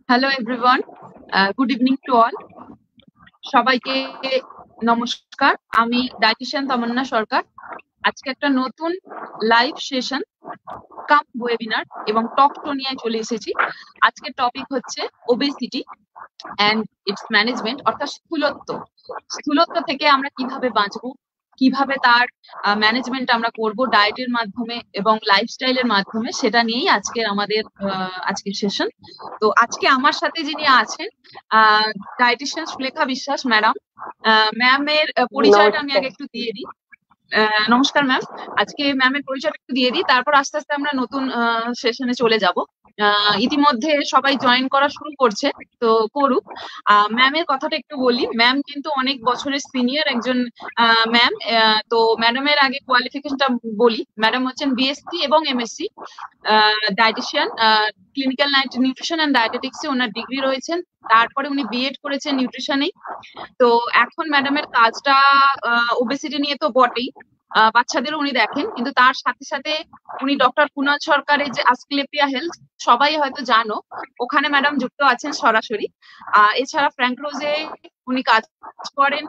Hello everyone, good evening to all. সবাইকে নমস্কার। আমি ডায়েটিশিয়ান তামান্না সরকার। আজকে একটা নতুন লাইভ সেশন কাম ওয়েবিনার এবং টক শো নিয়ে চলে এসেছি। আজকের টপিক হচ্ছে ওবেসিটি অ্যান্ড ইটস ম্যানেজমেন্ট, অর্থাৎ স্থূলত্ব থেকে আমরা কিভাবে বাঁচবো, কিভাবে তার ম্যানেজমেন্ট আমরা করব ডায়েটের মাধ্যমে এবং লাইফস্টাইলের মাধ্যমে, সেটা নিয়েই আমাদের আজকের সেশন। তো আজকে আমার সাথে যিনি আছেন ডায়েটিশিয়ান সুলেখা বিশ্বাস ম্যাডাম। ম্যামের পরিচয়টা আমি আগে একটু দিয়ে দিই। নমস্কার ম্যাম। আজকে ম্যামের পরিচয়টা একটু দিয়ে দিই, তারপর আস্তে আস্তে আমরা নতুন সেশনে চলে যাব। ইতিমধ্যে সবাই জয়েন করা শুরু করছে, তো করুক। ম্যামের কথাটা একটু বলি। ম্যাম কিন্তু অনেক বছরের সিনিয়র একজন ম্যাম। তো ম্যাডামের আগে কোয়ালিফিকেশনটা বলি। ম্যাডাম হচ্ছেন বিএসসি এবং MSc dietitian, clinical nutrition and ডায়েটেটিক্সে ওনার ডিগ্রি রয়েছেন। তারপরে উনি বিএড করেছেন নিউট্রিশনেই। তো এখন ম্যাডামের কাজটা ওবেসিটি নিয়ে তো বটেই, বাচ্চাদেরও উনি দেখেন, কিন্তু তার সাথে সাথে উনি ডক্টর কুনাল সরকারের যে আসক্লেপিয়া হেলথ, সবাই হয়তো জানো, ওখানে ম্যাডাম যুক্ত আছেন সরাসরি। এছাড়া ফ্র্যাঙ্ক রোজে উনি কাজ করেন।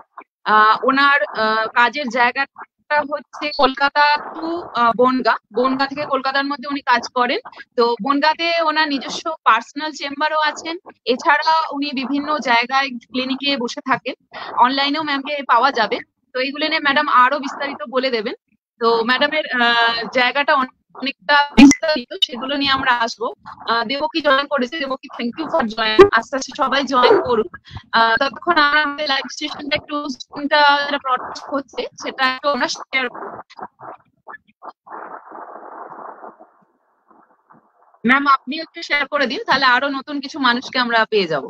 ওনার কাজের জায়গাটা হচ্ছে কলকাতা টু বনগা থেকে কলকাতার মধ্যে উনি কাজ করেন। তো বনগাতে ওনার নিজস্ব পার্সোনাল চেম্বারও আছেন। এছাড়া উনি বিভিন্ন জায়গায় ক্লিনিকে বসে থাকেন। অনলাইনেও ম্যামকে পাওয়া যাবে। তো এইগুলো নিয়ে ম্যাডাম আরো বিস্তারিত বলে দেবেন। তো ম্যাডামের জায়গাটা অনেকটা বিস্তারিত, সেগুলো নিয়ে আমরা আসবো। দেবকী জয়েন করেছে। Devaki, thank you for join. আস্তে আস্তে সবাই জয়েন করুক। ততক্ষণ আমরা আমাদের লাইভ স্টেশনটা একটু যেটা ব্রডকাস্ট হচ্ছে সেটা একটু আমরা শেয়ার করব। ম্যাম আপনিও একটু শেয়ার করে দিন, তাহলে আরো নতুন কিছু মানুষকে আমরা পেয়ে যাব।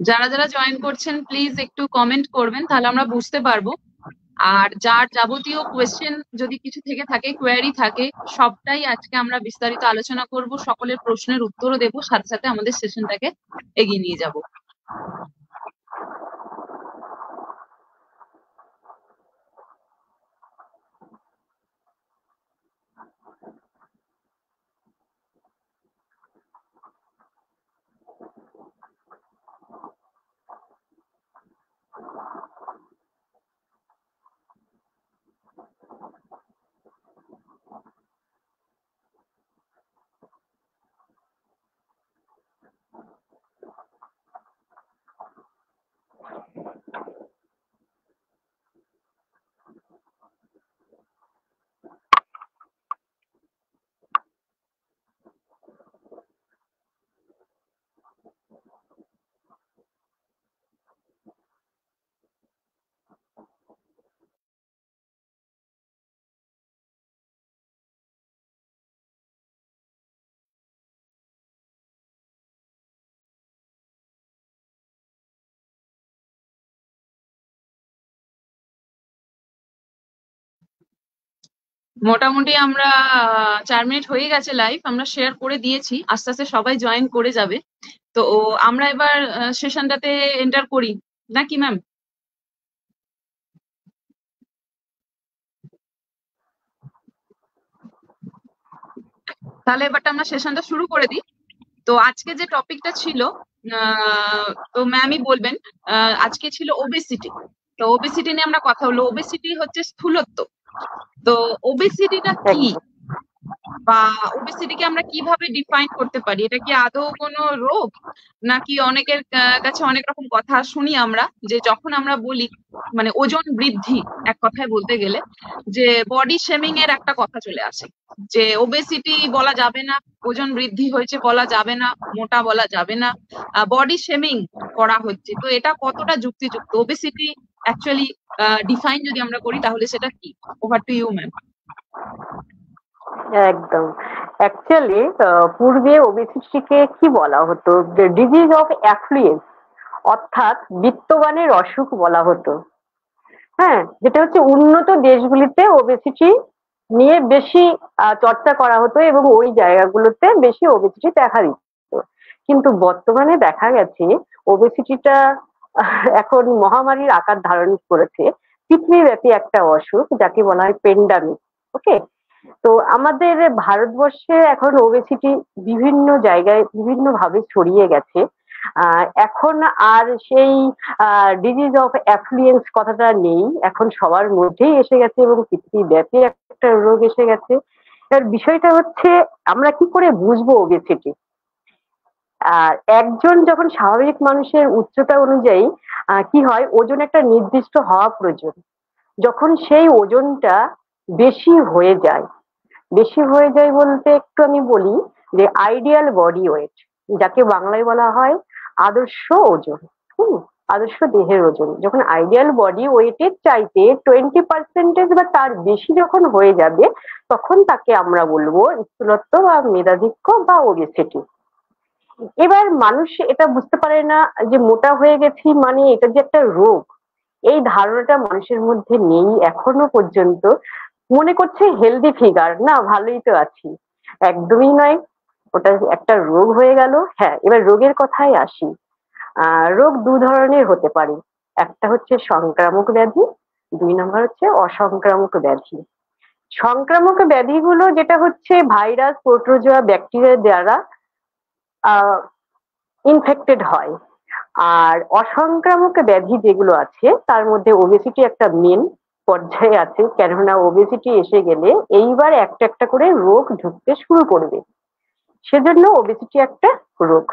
যারা যারা জয়েন করছেন প্লিজ একটু কমেন্ট করবেন, তাহলে আমরা বুঝতে পারবো। আর যার যাবতীয় কোয়েশ্চেন যদি কিছু থেকে থাকে, কোয়ারি থাকে, সবটাই আজকে আমরা বিস্তারিত আলোচনা করব। সকলের প্রশ্নের উত্তরও দেবো, সাথে সাথে আমাদের সেশনটাকে এগিয়ে নিয়ে যাব। মোটামুটি আমরা 4 মিনিট হয়ে গেছে লাইভ, আমরা শেয়ার করে দিয়েছি। আস্তে আস্তে সবাই জয়েন করে যাবে। তো আমরা এবার সেশনটাতে এন্টার করি নাকি ম্যাম? তাহলে এবারটা আমরা সেশনটা শুরু করে দিই। তো আজকে যে টপিকটা ছিল তো ম্যামই বলবেন। আজকে ছিল ওবেসিটি, তো ওবেসিটি নিয়ে আমরা কথা হলো। ওবেসিটি হচ্ছে স্থূলত্ব। তো ওবেসিটিটা কি, একদম বা ওবেসিটিকে আমরা কিভাবে ডিফাইন করতে পারি? এটা কি আদৌ কোনো রোগ, নাকি অনেকের কাছে অনেক রকম কথা শুনি আমরা, যে যখন আমরা বলি মানে ওজন বৃদ্ধি, এক কথায় বলতে গেলে যে বডি শেমিং এর একটা কথা চলে আসে, যে ওবেসিটি বলা যাবে না, ওজন বৃদ্ধি হয়েছে বলা যাবে না, মোটা বলা যাবে না, বডি শেমিং করা হচ্ছে। তো এটা কতটা যুক্তিযুক্ত? ওবেসিটি অ্যাকচুয়ালি ডিফাইন যদি আমরা করি তাহলে সেটা কি? Over to you ma'am. একদম অ্যাকচুয়ালি পূর্বে ওবেসিটিকে কি বলা হতো, ডিজিজ অফ অ্যাফ্লুয়েন্স, অর্থাৎ বিত্তবানের অসুখ বলা হতো। হ্যাঁ, যেটা হচ্ছে উন্নত দেশগুলিতে ওবেসিটি নিয়ে বেশি চর্চা করা হতো এবং ওই জায়গাগুলোতে বেশি ওবেসিটি দেখা দিত। কিন্তু বর্তমানে দেখা গেছে ওবেসিটিটা এখন মহামারীর আকার ধারণ করেছে, পৃথিবীব্যাপী একটা অসুখ যাকে বলা হয় পেন্ডামিক। ওকে, তো আমাদের ভারতবর্ষে এখন ওবেসিটি বিভিন্ন জায়গায় বিভিন্ন ভাবে ছড়িয়ে গেছে। এখন আর সেই ডিজিজ অফ অ্যাফ্লুয়েন্স কথাটা নেই, এখন সবার মধ্যেই এসে গেছে এবং পৃথিবীব্যাপী একটা রোগ এসে গেছে। এর বিষয়টা হচ্ছে আমরা কি করে বুঝবো ওবেসিটি। একজন যখন স্বাভাবিক মানুষের উচ্চতা অনুযায়ী কি হয়, ওজন একটা নির্দিষ্ট হওয়া প্রয়োজন। যখন সেই ওজনটা বেশি হয়ে যায়, বেশি হয়ে যায় বলতে একটু আমি বলি যে আইডিয়াল বডি ওয়েট, যাকে বাংলায় বলা হয় আদর্শ ওজন। হুম, আদর্শ দেহের ওজন যখন আইডিয়াল বডি ওয়েটের চাইতে 20% বা তার বেশি যখন হয়ে যাবে, তখন তাকে আমরা বলবো স্থূলত্ব বা মেধাধিক্য বা ওবেসিটি। এবার মানুষ এটা বুঝতে পারে না যে মোটা হয়ে গেছি মানে এটা যে একটা রোগ, এই ধারণাটা মানুষের মধ্যে নেই এখনো পর্যন্ত। মনে করছে হেলদি ফিগার, না ভালোই তো আছি। একদমই নয়, ওটা একটা রোগ হয়ে গেল। হ্যাঁ, এবার রোগের কথায় আসি। রোগ দু ধরনের হতে পারে, একটা হচ্ছে সংক্রামক ব্যাধি, 2 নম্বর হচ্ছে অসংক্রামক ব্যাধি। সংক্রামক ব্যাধিগুলো যেটা হচ্ছে ভাইরাস, প্রোটোজোয়া, ব্যাকটেরিয়া দ্বারা ইনফেক্টেড হয়। আর অসংক্রামক ব্যাধি যেগুলো আছে তার মধ্যে ওবেসিটি একটা মেন পর্যায়ে আছে, কেননা ওবেসিটি এসে গেলে এইবার একটা একটা করে রোগ ঢুকতে শুরু করবে, সেজন্য ওবেসিটি একটা রোগ।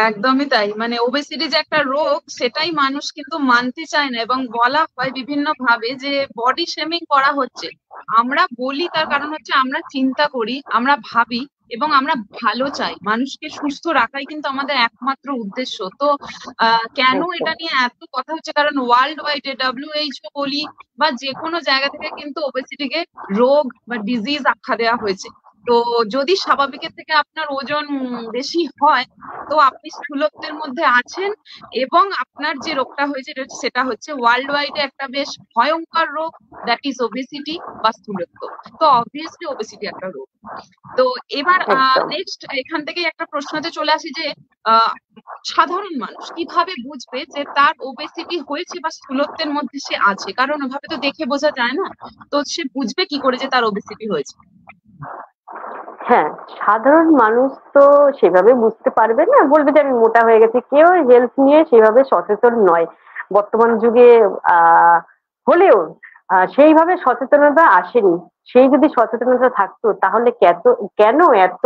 একদমই তাই, মানে ওবেসিটি যে একটা রোগ সেটাই মানুষ কিন্তু মানতে চায় না, এবং বলা হয় বিভিন্ন ভাবে যে বডি শেমিং করা হচ্ছে। আমরা বলি তার কারণ হচ্ছে আমরা চিন্তা করি, আমরা ভাবি, এবং আমরা ভালো চাই, মানুষকে সুস্থ রাখাই কিন্তু আমাদের একমাত্র উদ্দেশ্য। তো কেন একদম এটা নিয়ে এত কথা হচ্ছে, কারণ ওয়ার্ল্ড ওয়াইড WHO বলি বা যে কোনো জায়গা থেকে কিন্তু ওবেসিটিকে রোগ বা ডিজিজ আখ্যা দেওয়া হয়েছে। তো যদি স্বাভাবিকের থেকে আপনার ওজন বেশি হয়, তো আপনি স্থূলত্বের মধ্যে আছেন, এবং আপনার যে রোগটা হয়েছে সেটা হচ্ছে ওয়ার্ল্ড ওয়াইডে একটা বেশ ভয়ঙ্কর রোগ, দ্যাট ইজ ওবেসিটি বা স্থূলত্ব। তো অবভিয়াসলি ওবেসিটি একটা রোগ। তো এবার একদম নেক্সট এখান থেকে একটা প্রশ্নতে চলে আসি যে আহ, সাধারণ মানুষ কিভাবে বুঝবে যে তার ওবেসিটি হয়েছে বা স্থূলত্বের মধ্যে সে আছে? কারণ ওভাবে তো দেখে বোঝা যায় না। তো সে বুঝবে কি করে যে তার ওবেসিটি হয়েছে? হ্যাঁ, সাধারণ মানুষ তো সেভাবে বুঝতে পারবে না, বলবে যে আমি মোটা হয়ে গেছি। কেউ হেলথ নিয়ে সেভাবে সচেতন নয় বর্তমান যুগে। আহ হলেও সেইভাবে সচেতনতা আসেনি। সেই যদি সচেতনতা থাকতো তাহলে কেন এত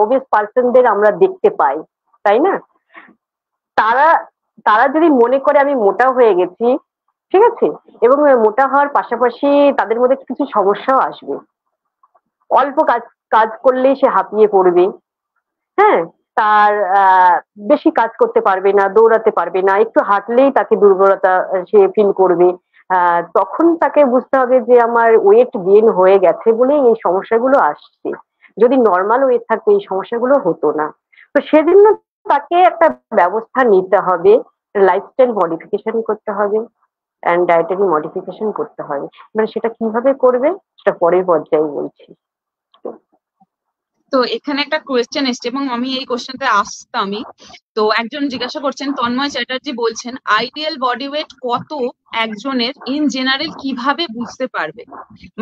ওবেস পার্সনদের আমরা দেখতে পাই, তাই না? তারা তারা যদি মনে করে আমি মোটা হয়ে গেছি, ঠিক আছে, এবং মোটা হওয়ার পাশাপাশি তাদের মধ্যে কিছু সমস্যাও আসবে। অল্প কাজ কাজ করলেই সে হাঁপিয়ে পড়বে। হ্যাঁ, তার বেশি কাজ করতে পারবে না, দৌড়াতে পারবে না, একটু হাঁটলেই তাকে দুর্বলতা সে ফিল করবে। তখন তাকে বুঝতে হবে যে আমার ওয়েট গেইন হয়ে গেছে বলেই এই সমস্যাগুলো আসছে। যদি নর্মাল ওয়েট থাকতো এই সমস্যাগুলো হতো না। তো সেজন্য তাকে একটা ব্যবস্থা নিতে হবে, লাইফস্টাইল মডিফিকেশন করতে হবে অ্যান্ড ডায়েটারি মডিফিকেশন করতে হবে। মানে সেটা কিভাবে করবে সেটা পরের পর্যায়ে বলছি। তো এখানে একটা কোয়েশ্চেন এসছে, এবং আমি এই কোয়েশ্চেনটা আসতামই। তো একজন জিজ্ঞাসা করছেন, তন্ময় চ্যাটার্জি বলছেন, আইডিয়াল বডি ওয়েট কত একজনের ইন জেনারেল কিভাবে বুঝতে পারবে?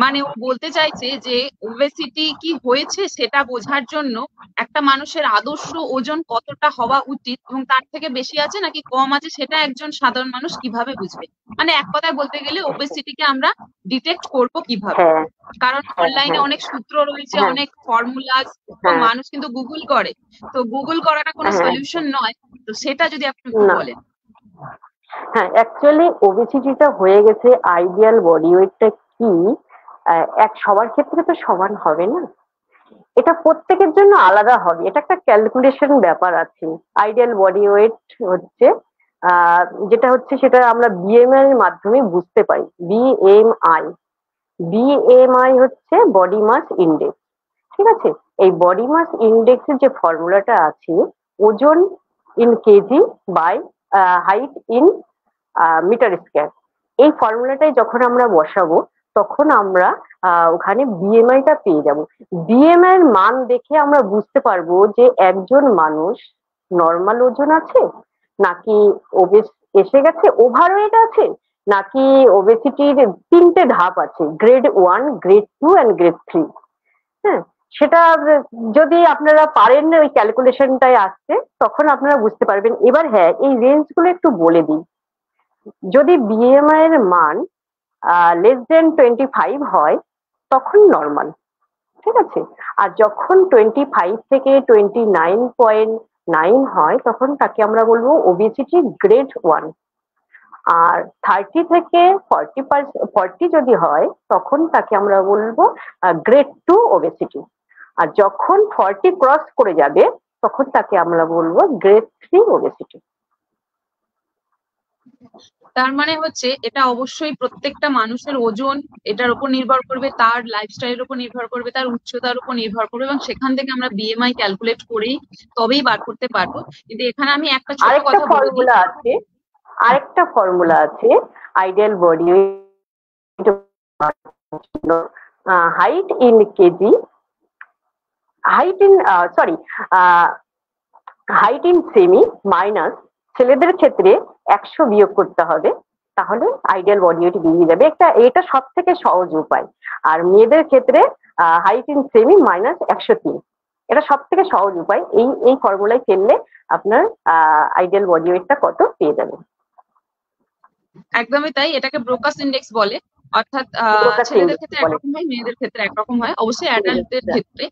মানে ও বলতে চাইছে যে ওবেসিটি কি হয়েছে সেটা বোঝার জন্য একটা মানুষের আদর্শ ওজন কতটা হওয়া উচিত এবং তার থেকে বেশি আছে নাকি কম আছে সেটা একজন সাধারণ মানুষ কিভাবে বুঝবে? মানে এক কথায় বলতে গেলে ওবেসিটিকে আমরা ডিটেক্ট করব কিভাবে? হ্যাঁ কারণ হ্যাঁ অনলাইনে হ্যাঁ অনেক সূত্র রয়েছে, হ্যাঁ অনেক ফর্মুলাস, তো হ্যাঁ মানুষ কিন্তু গুগল করে, তো গুগল করাটা কোনো হ্যাঁ সলিউশন নয়। তো সেটা যদি আপনি একটু না বলেন। হ্যাঁ অ্যাকচুয়ালি ওবেসিটিটা হয়ে গেছে আইডিয়াল বডি ওয়েটটা কি এক সবার ক্ষেত্রে তো সমান হবে না, এটা প্রত্যেকের জন্য আলাদা হবে, এটা একটা ক্যালকুলেশন ব্যাপার আছে। আইডিয়াল বডি ওয়েট হচ্ছে যেটা হচ্ছে সেটা আমরা বিএমআই এর মাধ্যমে বুঝতে পারি। বিএমআই বিএমআই হচ্ছে বডি মাস ইন্ডেক্স, ঠিক আছে? এই বডি মাস ইন্ডেক্সের যে ফর্মুলাটা আছে, ওজন in kg by height in metre square, এই ফর্মুলাটাই যখন আমরা বসাবো তখন আমরা ওখানে বিএমআইটা পেয়ে যাব। বিএমআই এর মান দেখে আমরা বুঝতে পারবো যে একজন মানুষ নর্মাল ওজন আছে নাকি ওবেস এসে গেছে, ওভারওয়েট আছে নাকি ওবেসিটির তিনটে ধাপ আছে, গ্রেড 1, গ্রেড 2 এন্ড গ্রেড 3। হ্যাঁ, সেটা যদি আপনারা পারেন ওই ক্যালকুলেশনটায় আসতে তখন আপনারা বুঝতে পারবেন। এবার হ্যাঁ, এই রেঞ্জ গুলো একটু বলে দিই। যদি বিএমআই এর মান লেস দেন 25 হয় তখন নর্মাল, ঠিক আছে? আর যখন 25 থেকে 29.9 হয় তখন তাকে আমরা বলবো ওবেসিটি গ্রেড 1। আর 30 থেকে 40 যদি হয় তখন তাকে আমরা বলবো গ্রেড 2 ওবেসিটি। আর যখন 40 ক্রস করে যাবে তখন তাকে আমরা বলবো গ্রেড 3 ওবেসিটি। তার মানে হচ্ছে এটা অবশ্যই প্রত্যেকটা মানুষের ওজন এটার উপর নির্ভর করবে, তার লাইফস্টাইলের উপর নির্ভর করবে, তার উচ্চতার উপর নির্ভর করবে, এবং সেখান থেকে আমরা বিএমআই ক্যালকুলেট করেই তবেই বার করতে পারবো। কিন্তু এখানে আমি একটা ছোট আরেকটা কথা বলে দিই। ফর্মুলা আছে, আরেকটা ফর্মুলা আছে ideal body height in KG, height in sorry height in semi minus ছেলেদের ক্ষেত্রে 100 বিয়োগ করতে হবে, তাহলে আইডিয়াল বডি ওয়েট বেরিয়ে যাবে। এটা সব থেকে সহজ উপায়। আর মেয়েদের ক্ষেত্রে হাইট ইন সেমি মাইনাস 103, এটা সব থেকে সহজ উপায়। এই এই ফর্মুলায় ফেললে আপনার আইডিয়াল বডি ওয়েটটা কত পেয়ে যাবেন। একদমই তাই, এটাকে ব্রোকাস ইন্ডেক্স বলে। অর্থাৎ ব্রোকাস ছেলেদের ইন্ডেক্স ক্ষেত্রে বলে। একরকম হয়, মেয়েদের ক্ষেত্রে একরকম হয়, অবশ্যই অ্যাডাল্টদের ক্ষেত্রে।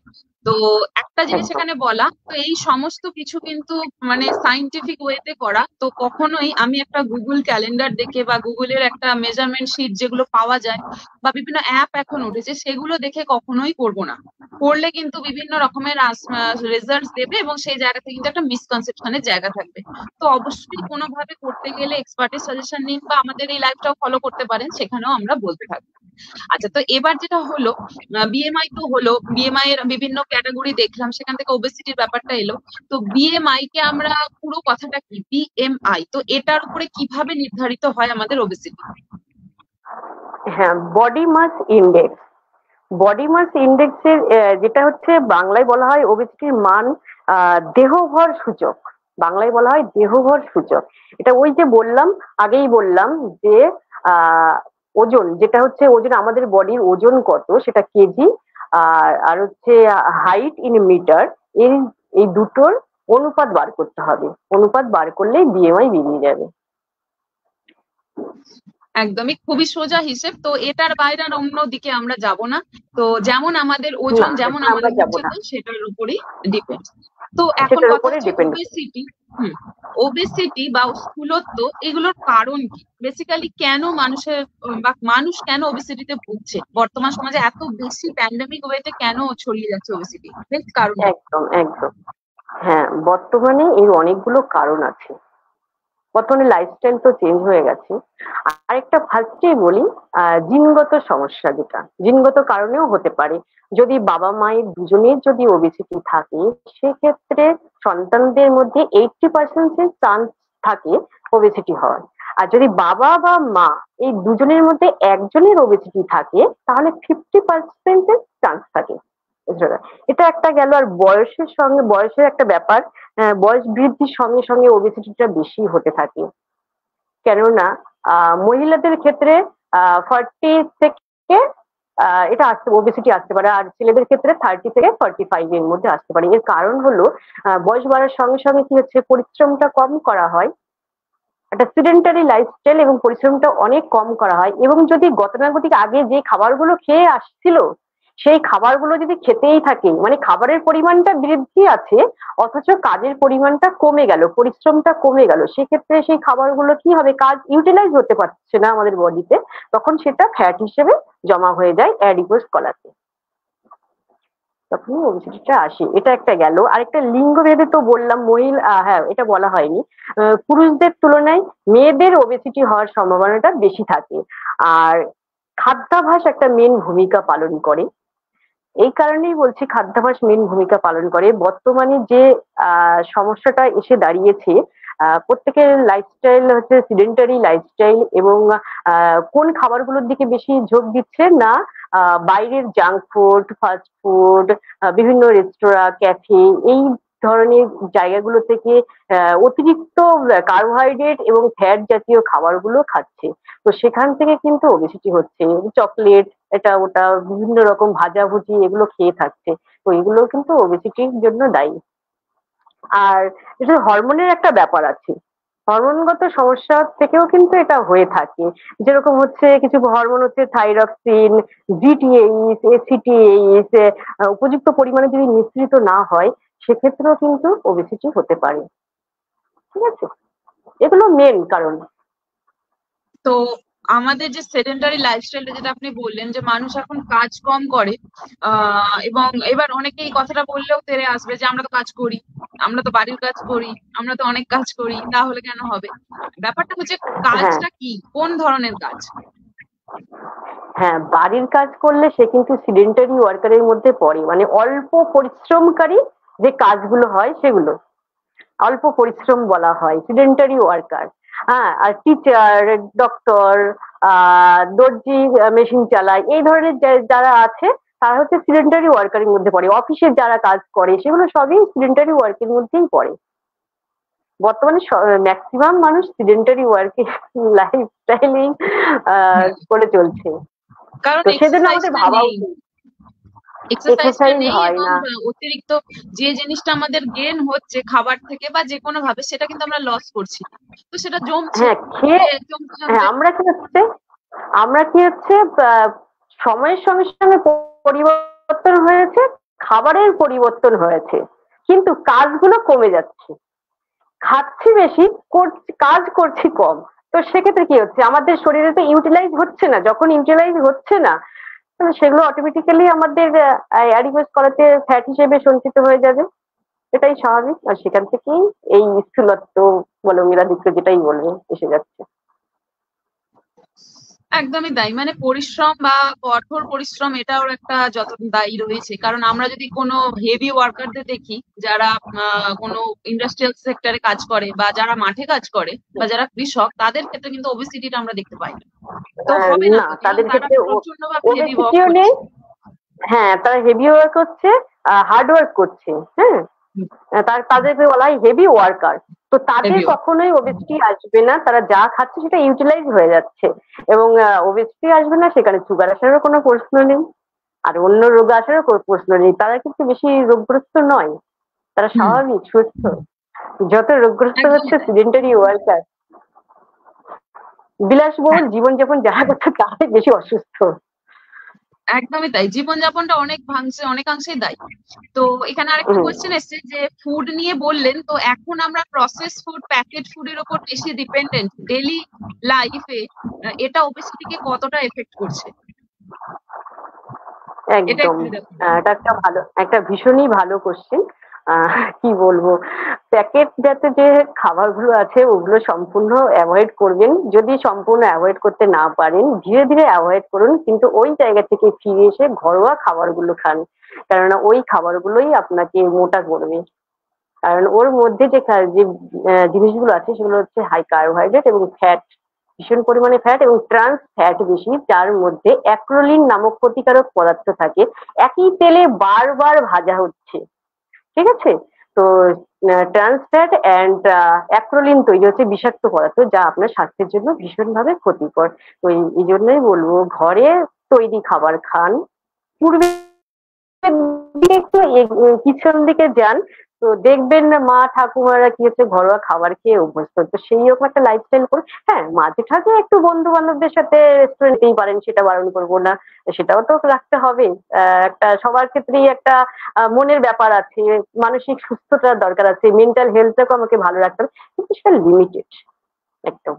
তো একটা জিনিস একদম এখানে বলা, তো এই সমস্ত কিছু কিন্তু মানে সাইন্টিফিক ওয়েতে করা, তো কখনোই আমি একটা গুগল ক্যালেন্ডার দেখে বা গুগলের একটা মেজারমেন্ট শিট যেগুলো পাওয়া যায় বা বিভিন্ন অ্যাপ এখন উঠেছে সেগুলো দেখে কখনোই করব না। করলে কিন্তু বিভিন্ন রকমের রেজাল্ট দেবে এবং সেই জায়গা থেকে কিন্তু একটা মিসকনসেপশনের জায়গা থাকবে। তো অবশ্যই কোনোভাবে করতে গেলে এক্সপার্টের সাজেশন নিন বা আমাদের এই লাইভটাও ফলো করতে পারেন, সেখানেও আমরা বলতে থাকবো। আচ্ছা, তো এবার যেটা হলো, বিএমআই তো হলো, বিএমআই এর বিভিন্ন ক্যাটাগরি দেখলাম, সেখান থেকে ওবেসিটির ব্যাপারটা এলো। তো বিএমআই কে আমরা পুরো কথাটা কি, বিএমআই তো এটার উপরে কিভাবে নির্ধারিত হয় আমাদের ওবেসিটি? হ্যাঁ, body mass index. Body mass ইন্ডেক্সের যেটা হচ্ছে বাংলায় বলা হয় ওবেসিটির মান, দেহভর সূচক। বাংলায় বলা হয় দেহভর সূচক। এটা ওই যে বললাম, আগেই বললাম যে আহ ওজন, যেটা হচ্ছে ওজন, আমাদের বডির ওজন কত সেটা কেজি, আর হচ্ছে হাইট ইন মিটার, এই এই দুটোর অনুপাত বার করতে হবে। অনুপাত বার করলেই বিএমআই বেরিয়ে যাবে। একদমই, খুবই সোজা হিসেব। তো এটার বাইরে আর অন্য দিকে আমরা যাব না। তো যেমন আমাদের ওজন, না, যেমন এখানে আমরা আমাদের যাব না, উচ্চতা, সেটার উপরই ডিপেন্ড। তো এখন সেটার কথা উপরে হচ্ছে ডিপেন্ড। ওবেসিটি। ওবেসিটি বা স্থূলত্ব এগুলোর কারণ কি? বেসিক্যালি কেন মানুষের বা মানুষ কেন ওবেসিটিতে ভুগছে? বর্তমান সমাজে এত বেশি প্যান্ডেমিক ওয়েতে কেন ছড়িয়ে যাচ্ছে ওবেসিটি? বেশ কারণ কি? একদম একদম। হ্যাঁ, বর্তমানে এর অনেকগুলো কারণ আছে। বর্তমানে লাইফস্টাইল তো চেঞ্জ হয়ে গেছে। আরেকটা ফার্স্টেই বলি, জিনগত সমস্যা, যেটা জিনগত কারণেও হতে পারে। যদি বাবা মায়ের দুজনের যদি ওবেসিটি থাকে সেক্ষেত্রে সন্তানদের মধ্যে 80% চান্স থাকে ওবেসিটি হওয়ার। আর যদি বাবা বা মা এই দুজনের মধ্যে একজনের ওবেসিটি থাকে তাহলে 50% চান্স থাকে। এটা একটা গেল। আর বয়সের সঙ্গে, বয়সের একটা ব্যাপার, বয়স বৃদ্ধির সঙ্গে সঙ্গে ওবেসিটিটা বেশি হতে থাকে। কেননা মহিলাদের ক্ষেত্রে 40 থেকে এটা আসতে ওবেসিটি আসতে পারে, আর ছেলেদের ক্ষেত্রে 30 থেকে 45 এর মধ্যে আসতে পারে। এর কারণ হলো বয়স বাড়ার সঙ্গে সঙ্গে কি হচ্ছে, পরিশ্রমটা কম করা হয়, একটা সিডেন্টারি লাইফস্টাইল এবং পরিশ্রমটা অনেক কম করা হয়। এবং যদি গতানুগতিক আগে যে খাবারগুলো খেয়ে আসছিল সেই খাবারগুলো যদি খেতেই থাকে, মানে খাবারের পরিমাণটা বৃদ্ধি আছে অথচ কাজের পরিমাণটা কমে গেল, পরিশ্রমটা কমে গেল, সেক্ষেত্রে সেই খাবারগুলো কি হবে, কাজ ইউটিলাইজ হতে পারছে না আমাদের বডিতে, তখন সেটা ফ্যাট হিসেবে জমা হয়ে যায় অ্যাডিপোজ কলাতে, তখনই ওবেসিটিটা আসে। এটা একটা গেল। আরেকটা লিঙ্গ ভেদে তো বললাম, মহিলা হ্যাঁ এটা বলা হয়নি, পুরুষদের তুলনায় মেয়েদের ওবেসিটি হওয়ার সম্ভাবনাটা বেশি থাকে। আর খাদ্যাভ্যাস একটা মেন ভূমিকা পালন করে। এই কারণেই বলছি খাদ্যাভ্যাস মেন ভূমিকা পালন করে। বর্তমানে যে সমস্যাটা এসে দাঁড়িয়েছে, প্রত্যেকের লাইফস্টাইল হচ্ছে সিডেন্টারি লাইফস্টাইল, এবং কোন খাবারগুলোর দিকে বেশি ঝোঁক দিচ্ছে না, বাইরের জাঙ্ক ফুড, ফাস্ট ফুড, বিভিন্ন রেস্তোরাঁ, ক্যাফে, এই ধরনের জায়গাগুলো থেকে অতিরিক্ত কার্বোহাইড্রেট এবং ফ্যাট জাতীয় খাবারগুলো খাচ্ছে। তো সেখান থেকে কিন্তু ওবেসিটি হচ্ছে। চকলেট, এটা ওটা বিভিন্ন রকম ভাজাভুজি এগুলো খেয়ে থাকছে, তো এগুলো কিন্তু ওবেসিটির জন্য দায়ী। আর এটা হরমোনের একটা ব্যাপার আছে, হরমোনগত সমস্যা থেকেও কিন্তু এটা হয়ে থাকে। যেরকম হচ্ছে কিছু হরমোন হচ্ছে থাইরক্সিন, জিটিএইচ, এসিটিএইচ, উপযুক্ত পরিমাণে যদি নিঃসৃত না হয় সেক্ষেত্রেও কিন্তু ওবেসিটি হতে পারে। ঠিক আছে, এগুলো মেন কারণ। তো আমাদের যে সেডেন্টারি লাইফস্টাইলটা যেটা আপনি বললেন যে মানুষ এখন কাজ কম করে, এবং এবার অনেকে এই কথাটা বললেও তেড়ে আসবে যে আমরা তো কাজ করি, আমরা তো বাড়ির কাজ করি, আমরা তো অনেক কাজ করি, তাহলে কেন হবে? ব্যাপারটা হচ্ছে হ্যাঁ কাজটা কি, কোন ধরনের কাজ? হ্যাঁ, বাড়ির কাজ করলে সে কিন্তু সিডেন্টারি ওয়ার্কারের মধ্যে পড়ে, মানে অল্প পরিশ্রমকারী যে কাজগুলো হয় সেগুলো অল্প পরিশ্রম বলা হয় সিডেন্টারি ওয়ার্কার। হ্যাঁ, আর টিচার, ডক্টর, দর্জি, মেশিন চালায়, এই ধরনের যারা আছে তারা হচ্ছে সিডেন্টারি ওয়ার্কারের মধ্যে পড়ে। অফিসে যারা কাজ করে সেগুলো সবই সিডেন্টারি ওয়ার্কের মধ্যেই পড়ে। বর্তমানে ম্যাক্সিমাম মানুষ সিডেন্টারি ওয়ার্কিং লাইফস্টাইলিং করে চলছে, কারণ তো সেজন্য আমাদের এক্সারসাইজটা ভাবা নেই, উচিত। এক্সারসাইজটা এক্সারসাইজ নেই, হয় এবং না। অতিরিক্ত যে জিনিসটা আমাদের গেন হচ্ছে খাবার থেকে বা যে কোনো ভাবে, সেটা কিন্তু আমরা লস করছি, তো সেটা জমছে। হ্যাঁ খেয়ে, জমতে হ্যাঁ থাকবে। আমরা কি হচ্ছে সময়ের সঙ্গে সঙ্গে পরিবর্তন হয়েছে, খাবারের পরিবর্তন হয়েছে, কিন্তু কাজগুলো কমে যাচ্ছে। খাচ্ছি বেশি, কাজ করছি কম। তো সেক্ষেত্রে কি হচ্ছে, আমাদের শরীরে তো ইউটিলাইজ হচ্ছে না, যখন ইউটিলাইজ হচ্ছে না সেগুলো অটোমেটিক্যালি আমাদের অ্যাডিপোজ কলাতে ফ্যাট হিসেবে সঞ্চিত হয়ে যাবে, এটাই স্বাভাবিক। আর সেখান থেকেই এই স্থূলত্ব বলো মেরাদিত্ব যেটাই বলবে এসে যাচ্ছে। একদমই তাই, মানে পরিশ্রম বা কঠোর পরিশ্রম এটাও একটা যত দায়ী রয়েছে। কারণ আমরা যদি কোনো হেভি ওয়ার্কারদের দেখি, যারা কোনো ইন্ডাস্ট্রিয়াল সেক্টরে কাজ করে বা যারা মাঠে কাজ করে বা যারা কৃষক, তাদের ক্ষেত্রে কিন্তু ওবেসিটিটা আমরা দেখতে পাই না। তো হবে না না, তো, কারণ তাদের তারা ক্ষেত্রে প্রচন্ড ভাবে হেভি ওয়ার্ক ওবেসিটিও নেই। করছে। হ্যাঁ, তারা হেভি ওয়ার্ক করছে, হার্ড ওয়ার্ক করছে। হ্যাঁ, তাদেরকে বলা হয় হেভি ওয়ার্কার। তো তাদের হেভি ওয়ার্ক। কখনোই ওবেসিটি আসবে না, তারা যা খাচ্ছে সেটা ইউটিলাইজ হয়ে যাচ্ছে, এবং ওবেসিটি আসবে না, সেখানে সুগার আসারও কোনো প্রশ্ন নেই, আর অন্য রোগ আসারও কোনো প্রশ্ন নেই। তারা কিন্তু বেশি রোগগ্রস্ত নয়, তারা হুম। স্বাভাবিক সুস্থ। যত রোগগ্রস্ত একদমই হচ্ছে তাই, সিডেন্টারি ওয়ার্কার, বিলাসবহুল হ্যাঁ, জীবনযাপন যারা করছে তারাই বেশি অসুস্থ। একদমই তাই, জীবনযাপনটা অনেকাংশেই দায়ী। তো এখানে আরেকটা হুম। কোয়েশ্চেন এসেছে যে ফুড নিয়ে বললেন, তো এখন আমরা প্রসেস ফুড, প্যাকেট ফুডের উপর বেশি ডিপেন্ডেন্ট ডেলি লাইফে, এটা ওবেসিটিকে কতটা এফেক্ট করছে? এটা একদম। একটু যদি আপনি এটা একটা ভীষণই ভালো কোশ্চেন। কি বলবো, প্যাকেট জাতীয় যে খাবারগুলো আছে ওগুলো সম্পূর্ণ অ্যাভয়েড করবেন। যদি সম্পূর্ণ অ্যাভয়েড করতে না পারেন ধীরে ধীরে অ্যাভয়েড করুন, কিন্তু ওই জায়গা থেকে ফিরে এসে ঘরোয়া খাবারগুলো খান, কেননা ওই খাবারগুলোই আপনাকে মোটা করবে। কারণ ওর মধ্যে যে জিনিসগুলো আছে সেগুলো হচ্ছে হাই কার্বোহাইড্রেট এবং ফ্যাট, ভীষণ পরিমাণে ফ্যাট এবং ট্রান্স ফ্যাট বেশি, যার মধ্যে অ্যাক্রোলিন নামক ক্ষতিকারক পদার্থ থাকে। একই তেলে বারবার ভাজা হচ্ছে, ঠিক আছে? তো ট্রান্স ফ্যাট অ্যান্ড অ্যাক্রোলিন তৈরি হচ্ছে বিষাক্ত পদার্থ, যা আপনার স্বাস্থ্যের জন্য ভীষণভাবে ক্ষতিকর। তো এই জন্যই বলবো ঘরে তৈরি খাবার খান। পূর্বে দিকে একটু পিছন দিকে যান, তো দেখবেন না মা ঠাকুমারা কি হচ্ছে ঘরোয়া খাবার খেয়ে অভ্যস্ত, তো সেই রকম একটা লাইফস্টাইল করুন। হ্যাঁ, মাঝে সাঝে একটু বন্ধু বান্ধবদের সাথে রেস্টুরেন্টেই পারেন, সেটা বারণ করবো না, সেটাও তো রাখতে হবে। একটা সবার ক্ষেত্রেই একটা মনের ব্যাপার আছে, মানসিক সুস্থতার দরকার আছে, মেন্টাল হেলথটাকে আমাকে ভালো রাখতে হবে, কিন্তু সেটা লিমিটেড একদম।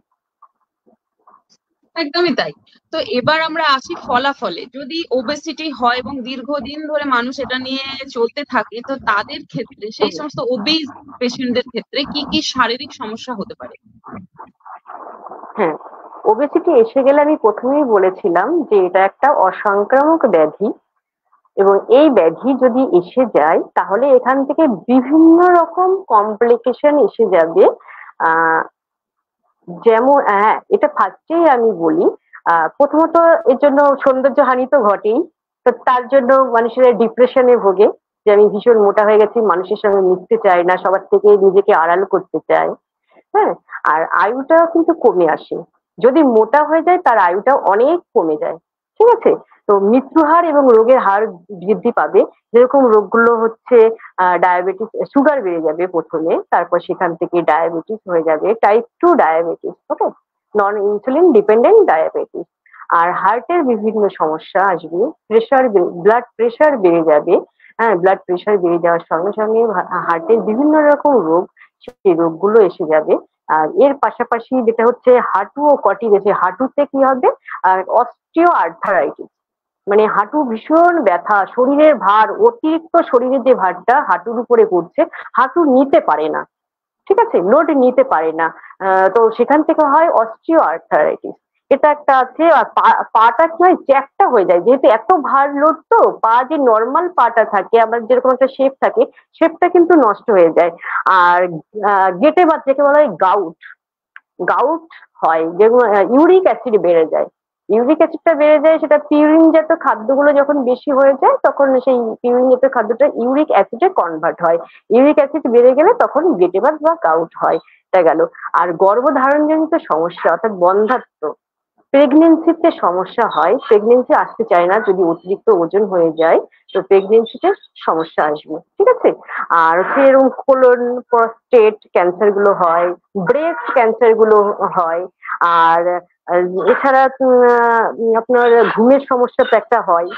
একদমই তাই। তো এবার আমরা আসি ফলাফলে। যদি ওবেসিটি হয় এবং দীর্ঘদিন ধরে মানুষ এটা নিয়ে চলতে থাকে, তো তাদের ক্ষেত্রে, সেই সমস্ত ওবেস পেশেন্টদের ক্ষেত্রে কি কি শারীরিক সমস্যা হতে পারে? হ্যাঁ, ওবেসিটি এসে গেলে আমি প্রথমেই বলেছিলাম যে এটা একটা অসংক্রামক ব্যাধি, এবং এই ব্যাধি যদি এসে যায় তাহলে এখান থেকে বিভিন্ন রকম কমপ্লিকেশন এসে যাবে। আহ যেমন হ্যাঁ, এটা ফার্স্টেই আমি বলি, প্রথমত এর জন্য সৌন্দর্য হানি তো ঘটেই। তো তার জন্য মানুষেরা ডিপ্রেশনে ভোগে, যে আমি ভীষণ মোটা হয়ে গেছি, মানুষের সঙ্গে মিশতে চাই না, সবার থেকে নিজেকে আড়াল করতে চাই। হ্যাঁ, আর আয়ুটাও কিন্তু কমে আসে। যদি মোটা হয়ে যায় তার আয়ুটা অনেক কমে যায়। ঠিক আছে? তো মৃত্যু হার এবং রোগের হার বৃদ্ধি পাবে। যেরকম রোগগুলো হচ্ছে ডায়াবেটিস, সুগার বেড়ে যাবে প্রথমে, তারপর সেখান থেকে ডায়াবেটিস হয়ে যাবে, টাইপ 2 ডায়াবেটিস, ওকে, নন ইনসুলিন ডিপেন্ডেন্ট ডায়াবেটিস। আর হার্টের বিভিন্ন সমস্যা আসবে, প্রেশার, ব্লাড প্রেশার বেড়ে যাবে। হ্যাঁ, ব্লাড প্রেশার বেড়ে যাওয়ার সঙ্গে সঙ্গে হার্টের বিভিন্ন রকম রোগ, সেই রোগগুলো এসে যাবে। আর এর পাশাপাশি যেটা হচ্ছে হাঁটু ও কটি গেছে, হাঁটুতে কি হবে, অস্টিও আর্থারাইটিস, মানে হাঁটু ভীষণ ব্যথা, শরীরের ভার, অতিরিক্ত শরীরের যে ভারটা হাঁটুর উপরে পড়ছে, হাঁটু নিতে পারে না, ঠিক আছে, লোড নিতে পারে না। তো সেখান থেকে হয় অস্টিও আর্থারাইটিস, এটা একটা আছে। আর পাটা কি হয়, চ্যাপ্টা হয়ে যায়, যেহেতু এত ভার লোড, তো পা যে নর্মাল পাটা থাকে, আবার যেরকম একটা শেপ থাকে, শেপটা কিন্তু নষ্ট হয়ে যায়। আর গেটে বা যেকে বলা হয় গাউট, গাউট হয়, যেগুলো ইউরিক অ্যাসিড বেড়ে যায়। ইউরিক অ্যাসিডটা বেড়ে যায়, সেটা পিউরিন জাতীয় খাদ্যগুলো যখন বেশি হয়ে যায়, তখন সেই পিউরিন জাতীয় খাদ্যটা ইউরিক অ্যাসিডে কনভার্ট হয়। ইউরিক অ্যাসিড বেড়ে গেলে তখন গেটেবাত বা গাউট হয়। এটা গেল। আর গর্ভধারণজনিত সমস্যা অর্থাৎ বন্ধ্যাত্ব, প্রেগনেন্সিতে সমস্যা হয়, প্রেগনেন্সি আসতে চায় না যদি অতিরিক্ত ওজন হয়ে যায়, তো প্রেগনেন্সিতে সমস্যা আসবে। ঠিক আছে? আর হচ্ছে এরকম কোলন, প্রস্টেট ক্যান্সার গুলো হয়, ব্রেস্ট ক্যান্সার গুলো হয়। আর এছাড়া আপনার ঘুমের সমস্যা তো একটা হয়,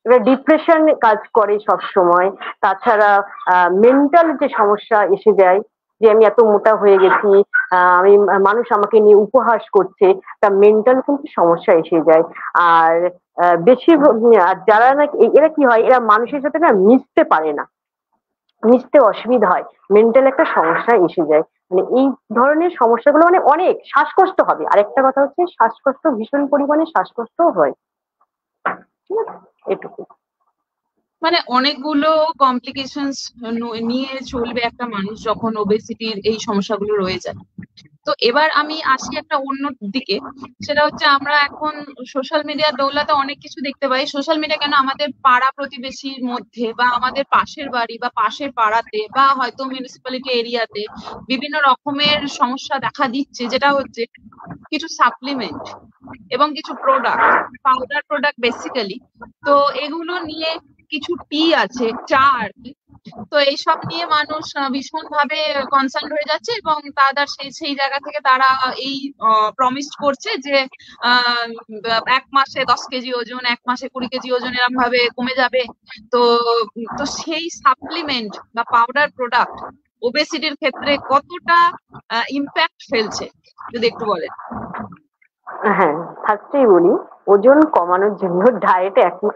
এবার ডিপ্রেশন কাজ করে সব সময়। তাছাড়া মেন্টাল যে সমস্যা এসে যায়, যে আমি এত মোটা হয়ে গেছি, আমি মানুষ আমাকে নিয়ে উপহাস করছে, তা মেন্টাল কিন্তু সমস্যা এসে যায়। আর বেশি আর যারা না, এরা কি হয়, এরা মানুষের সাথে না মিশতে পারে না, মিশতে অসুবিধা হয়, মেন্টাল একটা সমস্যা এসে যায়। মানে এই ধরনের সমস্যাগুলো মানে অনেক, শ্বাসকষ্ট হবে, আরেকটা কথা হচ্ছে শ্বাসকষ্ট, ভীষণ পরিমাণে শ্বাসকষ্টও হয়। ঠিক আছে, এটুকু। মানে অনেকগুলো কমপ্লিকেশনস নিয়ে চলবে একটা মানুষ যখন ওবেসিটির এই সমস্যাগুলো রয়ে যায়। তো এবার আমি আসি একটা অন্য দিকে। সেটা হচ্ছে আমরা এখন সোশ্যাল মিডিয়ার দৌলতে অনেক কিছু দেখতে পাই। সোশ্যাল মিডিয়া কেন, আমাদের পাড়া প্রতিবেশীর মধ্যে বা আমাদের পাশের বাড়ি বা পাশের পাড়াতে বা হয়তো মিউনিসিপ্যালিটি এরিয়াতে বিভিন্ন রকমের সমস্যা দেখা দিচ্ছে, যেটা হচ্ছে কিছু সাপ্লিমেন্ট এবং কিছু প্রোডাক্ট, পাউডার প্রোডাক্ট বেসিক্যালি। তো এগুলো নিয়ে কিছু টি আছে, চা আর কি। তো এইসব নিয়ে মানুষ ভীষণ ভাবে কনসার্ন হয়ে যাচ্ছে, এবং তাদের সেই সেই জায়গা থেকে তারা এই প্রমিস করছে যে 1 মাসে 10 কেজি ওজন, 1 মাসে 20 কেজি ওজন এরকম ভাবে কমে যাবে। তো তো সেই সাপ্লিমেন্ট বা পাউডার প্রোডাক্ট ওবেসিটির ক্ষেত্রে কতটা ইম্প্যাক্ট ফেলছে, যদি একটু বলেন। হ্যাঁ, ফার্স্টেই বলি, ওজন কমানোর জন্য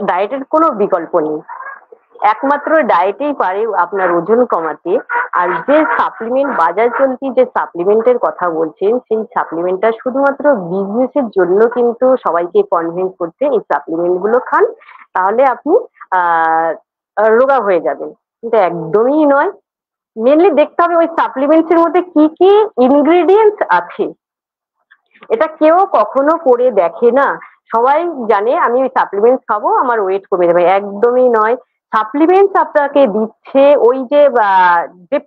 ডায়েটের কোনো বিকল্প নেই, একমাত্র ডায়েটেই পারে আপনার ওজন কমাতে। আর যে সাপ্লিমেন্ট, বাজার চলতি যে সাপ্লিমেন্টের কথা বলছেন, সেই সাপ্লিমেন্টটা শুধুমাত্র বিজনেসের জন্য কিন্তু সবাইকে কনভিন্স করছে এই সাপ্লিমেন্ট গুলো খান, তাহলে আপনি আহ রোগা হয়ে যাবেন, কিন্তু একদমই নয়। মেনলি দেখতে হবে ওই সাপ্লিমেন্টস এর মধ্যে কি কি ইনগ্রেডিয়েন্টস আছে, এটা কেউ কখনো করে দেখে না। সবাই জানে আমি ওই সাপ্লিমেন্ট খাবো আমার ওয়েট কমে যাবে, একদমই নয়। সাপ্লিমেন্টস আপনাকে দিচ্ছে ওই যে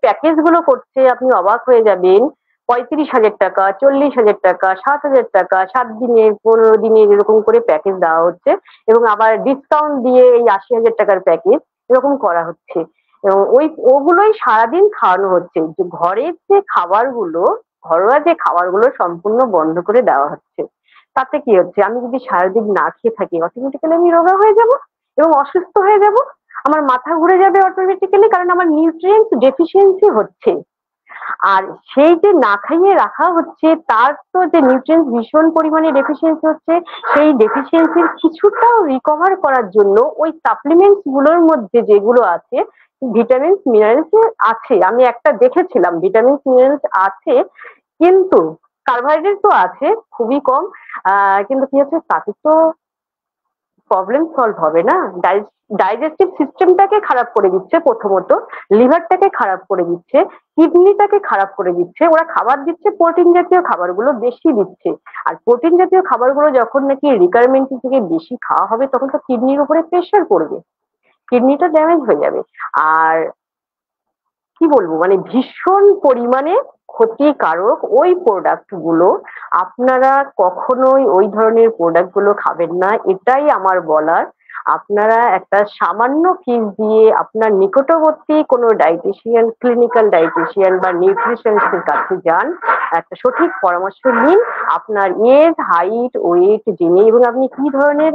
প্যাকেজ গুলো করছে, আপনি অবাক হয়ে যাবেন। 35,000 টাকা, 40,000 টাকা, 7,000 টাকা, 7 দিনের, 15 দিনের এরকম করে প্যাকেজ দেওয়া হচ্ছে, এবং আবার ডিসকাউন্ট দিয়ে এই 80,000 টাকার প্যাকেজ এরকম করা হচ্ছে। এবং ওগুলোই সারাদিন খাওয়ানো হচ্ছে। যে ঘরের যে খাবারগুলো, ঘরোয়া যে খাবারগুলো সম্পূর্ণ বন্ধ করে দেওয়া হচ্ছে। তাতে কি হচ্ছে, আমি যদি সারাদিন না খেয়ে থাকি অটোমেটিক্যালি আমি রোগা হয়ে যাব এবং অসুস্থ হয়ে যাব। আমার মাথা ঘুরে যাবে অটোমেটিক্যালি, কারণ আমার নিউট্রিয়েন্টস ডেফিসিয়েন্সি হচ্ছে। আর সেই যে না খাইয়ে রাখা হচ্ছে, তার তো যে নিউট্রিয়েন্টস ভীষণ পরিমাণে ডেফিসিয়েন্সি হচ্ছে, সেই ডেফিসিয়েন্সির কিছুটাও রিকভার করার জন্য ওই সাপ্লিমেন্টস গুলোর মধ্যে যেগুলো আছে, ভিটামিনস মিনারেলস আছে। আমি একটা দেখেছিলাম ভিটামিনস মিনারেলস আছে, কিন্তু কার্বোহাইড্রেট তো আছে খুবই কম। কিন্তু কি হচ্ছে, তাতে তো প্রবলেম সলভ হবে না। ডাইজেস্টিভ সিস্টেমটাকে খারাপ করে দিচ্ছে প্রথমত, লিভারটাকে খারাপ করে দিচ্ছে, কিডনিটাকে খারাপ করে দিচ্ছে। ওরা খাবার দিচ্ছে, প্রোটিন জাতীয় খাবারগুলো বেশি দিচ্ছে। আর প্রোটিন জাতীয় খাবারগুলো যখন নাকি রিকোয়ারমেন্ট থেকে বেশি খাওয়া হবে, তখন তো কিডনির উপরে প্রেশার পড়বে, কিডনিটা ড্যামেজ হয়ে যাবে। আর কি বলবো, মানে ভীষণ পরিমাণে ক্ষতিকারক ওই প্রোডাক্ট গুলো। আপনারা কখনোই ওই ধরনের প্রোডাক্ট গুলো খাবেন না, এটাই আমার বলার। আপনারা একটা সামান্য ফিস দিয়ে আপনার নিকটবর্তী কোনো ডায়েটিশিয়ান, ক্লিনিক্যাল ডায়েটিশিয়ান বা নিউট্রিশনিস্টের কাছে যান, একটা সঠিক পরামর্শ নিন। আপনার এজ, হাইট, ওয়েট জেনে এবং আপনি কি ধরনের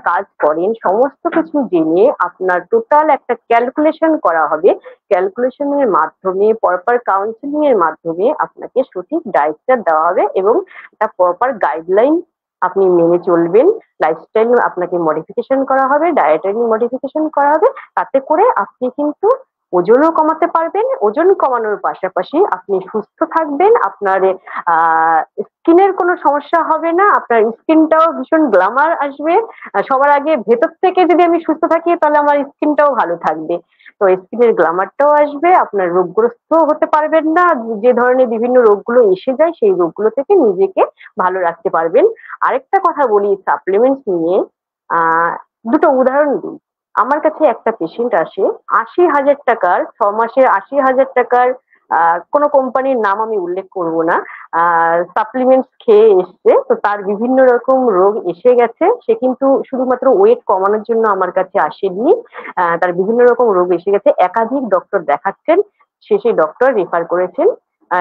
কাজ করেন সমস্ত কিছু জেনে আপনার টোটাল একটা ক্যালকুলেশন করা হবে। ক্যালকুলেশনের মাধ্যমে, প্রপার কাউন্সিলিং এর মাধ্যমে আপনাকে সঠিক ডায়েট চার্ট দেওয়া হবে এবং একটা প্রপার গাইডলাইন আপনি মেনে চলবেন। লাইফস্টাইল আপনাকে মডিফিকেশন করা হবে, ডায়েটারি মডিফিকেশন করা হবে। তাতে করে আপনি কিন্তু ওজনও কমাতে পারবেন। ওজন কমানোর পাশাপাশি আপনি সুস্থ থাকবেন, আপনার স্কিনের কোনো সমস্যা হবে না, আপনার স্কিনটাও ভীষণ গ্ল্যামার আসবে। সবার আগে ভেতর থেকে যদি আমি সুস্থ থাকি, তাহলে আমার স্কিনটাও ভালো থাকবে। তো স্কিনের গ্ল্যামারটাও আসবে, আপনার রোগগ্রস্ত হতে পারবেন না। যে ধরনের বিভিন্ন রোগগুলো এসে যায়, সেই রোগগুলো থেকে নিজেকে ভালো রাখতে পারবেন। আরেকটা কথা বলি সাপ্লিমেন্টস নিয়ে, আহ দুটো উদাহরণ দিই। আমার কাছে একটা পেশেন্ট আসে, 80,000 টাকার, 6 মাসের 80,000 টাকার কোনো কোম্পানির নাম আমি উল্লেখ করব না, সাপ্লিমেন্টস খেয়ে এসছে। তো তার বিভিন্ন রকম রোগ এসে গেছে, সে কিন্তু শুধুমাত্র ওয়েট কমানোর জন্য আমার কাছে আসেনি। তার বিভিন্ন রকম রোগ এসে গেছে, একাধিক ডক্টর দেখাচ্ছেন, শেষে ডক্টর রেফার করেছেন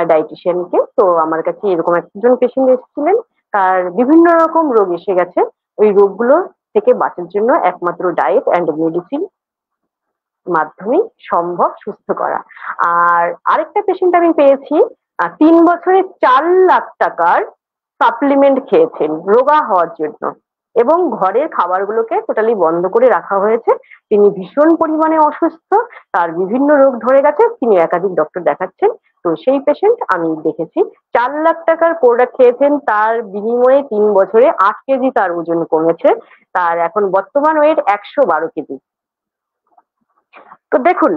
ডায়েটিশিয়ানকে। তো আমার কাছে এরকম একজন পেশেন্ট এসেছিলেন, তার বিভিন্ন রকম রোগ এসে গেছে। ওই রোগগুলো থেকে বাঁচার জন্য একমাত্র ডায়েট অ্যান্ড মেডিসিন মাধ্যমেই সম্ভব সুস্থ করা। আর আরেকটা পেশেন্ট আমি পেয়েছি, 3 বছরে 4 লাখ টাকার সাপ্লিমেন্ট খেয়েছেন রোগা হওয়ার জন্য, এবং ঘরের খাবারগুলোকে টোটালি বন্ধ করে রাখা হয়েছে। তিনি ভীষণ পরিমাণে অসুস্থ, তার বিভিন্ন রোগ ধরে গেছে, তিনি একাধিক ডক্টর দেখাচ্ছেন। তো সেই পেশেন্ট আমি দেখেছি, 4 লাখ টাকার প্রোডাক্ট খেয়েছেন, তার বিনিময়ে 3 বছরে 8 কেজি তার ওজন কমেছে। তার এখন বর্তমান ওয়েট 112 কেজি। তো দেখুন,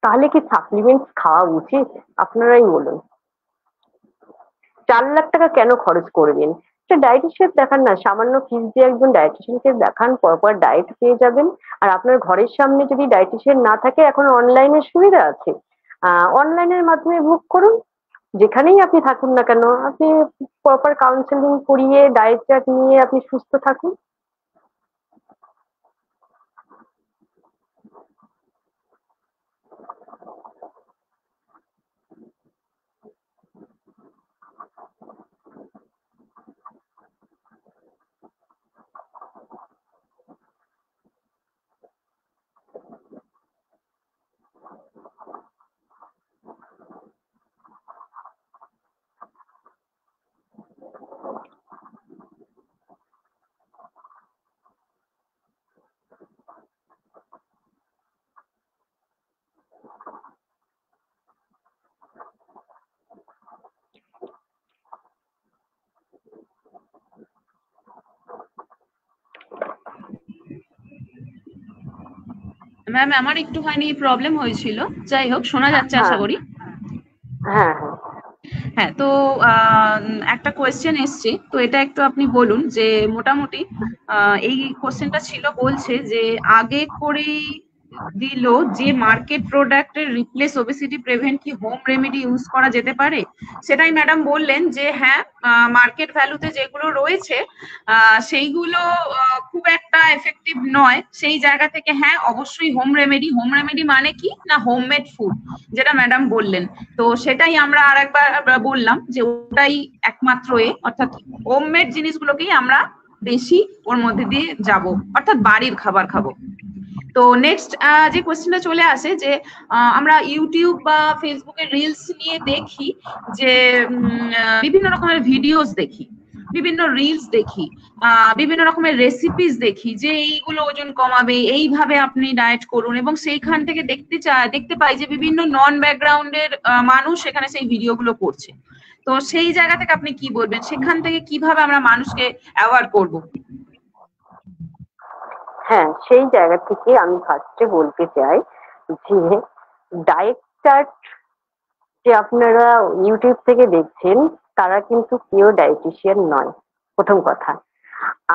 তাহলে কি সাপ্লিমেন্টস খাওয়া উচিত? আপনারাই বলুন। 4 লাখ টাকা কেন খরচ করবেন? একটা ডায়েটিশিয়ান দেখান না, সামান্য ফিস দিয়ে একজন ডায়েটিশিয়ানকে দেখান, প্রপার ডায়েট পেয়ে যাবেন। আর আপনার ঘরের সামনে যদি ডায়েটিশিয়ান না থাকে, এখন অনলাইনের সুবিধা আছে, অনলাইনের মাধ্যমে বুক করুন। যেখানেই আপনি থাকুন না কেন, আপনি প্রপার কাউন্সেলিং করিয়ে ডায়েট চার্ট নিয়ে আপনি সুস্থ থাকুন। ম্যাম, আমার একটুখানি প্রবলেম হয়েছিল, যাই হোক শোনা যাচ্ছে আশা করি। হ্যাঁ হ্যাঁ। হ্যাঁ, তো একটা কোয়েশ্চেন এসছে, তো এটা একটু আপনি বলুন যে মোটামুটি এই কোশ্চেনটা ছিল, বলছে যে আগে করেই দিল যে মার্কেট প্রোডাক্টের রিপ্লেস ওবেসিটি প্রিভেন্ট কি হোম রেমেডি ইউজ করা যেতে পারে? সেটাই ম্যাডাম বললেন যে হ্যাঁ, মার্কেট ভ্যালুতে যেগুলো রয়েছে সেইগুলো খুব একটা এফেক্টিভ নয়। সেই জায়গা থেকে হ্যাঁ, অবশ্যই হোম রেমেডি মানে কি না, হোমমেড ফুড, যেটা ম্যাডাম বললেন। তো সেটাই আমরা আরেকবার বললাম যে ওটাই একমাত্র অর্থাৎ হোমমেড জিনিসগুলোকেই আমরা বেশি ওর মধ্যে দিয়ে যাব, অর্থাৎ বাড়ির খাবার খাবো। তো নেক্সট যে কোয়েশ্চেনটা চলে আসে যে আমরা ইউটিউব বা ফেসবুকের রিলস নিয়ে দেখি যে বিভিন্ন রকমের ভিডিওস দেখি, বিভিন্ন রিলস দেখি, বিভিন্ন রকমের রেসিপিস দেখি যে এইগুলো ওজন কমাবে, এইভাবে আপনি ডায়েট করুন, এবং সেইখান থেকে দেখতে পাই যে বিভিন্ন নন ব্যাকগ্রাউন্ডের মানুষ এখানে সেই ভিডিওগুলো করছে। তো সেই জায়গা থেকে আপনি কি বলবেন, সেখান থেকে কিভাবে আমরা মানুষকে অ্যাওয়ার্ড করব? হ্যাঁ, সেই জায়গা থেকে আমি ফার্স্টে বলতে চাই যে ডায়েট চার্ট যে আপনারা ইউটিউব থেকে দেখছেন তারা কিন্তু কেউ ডায়েটিশিয়ান নয়, প্রথম কথা।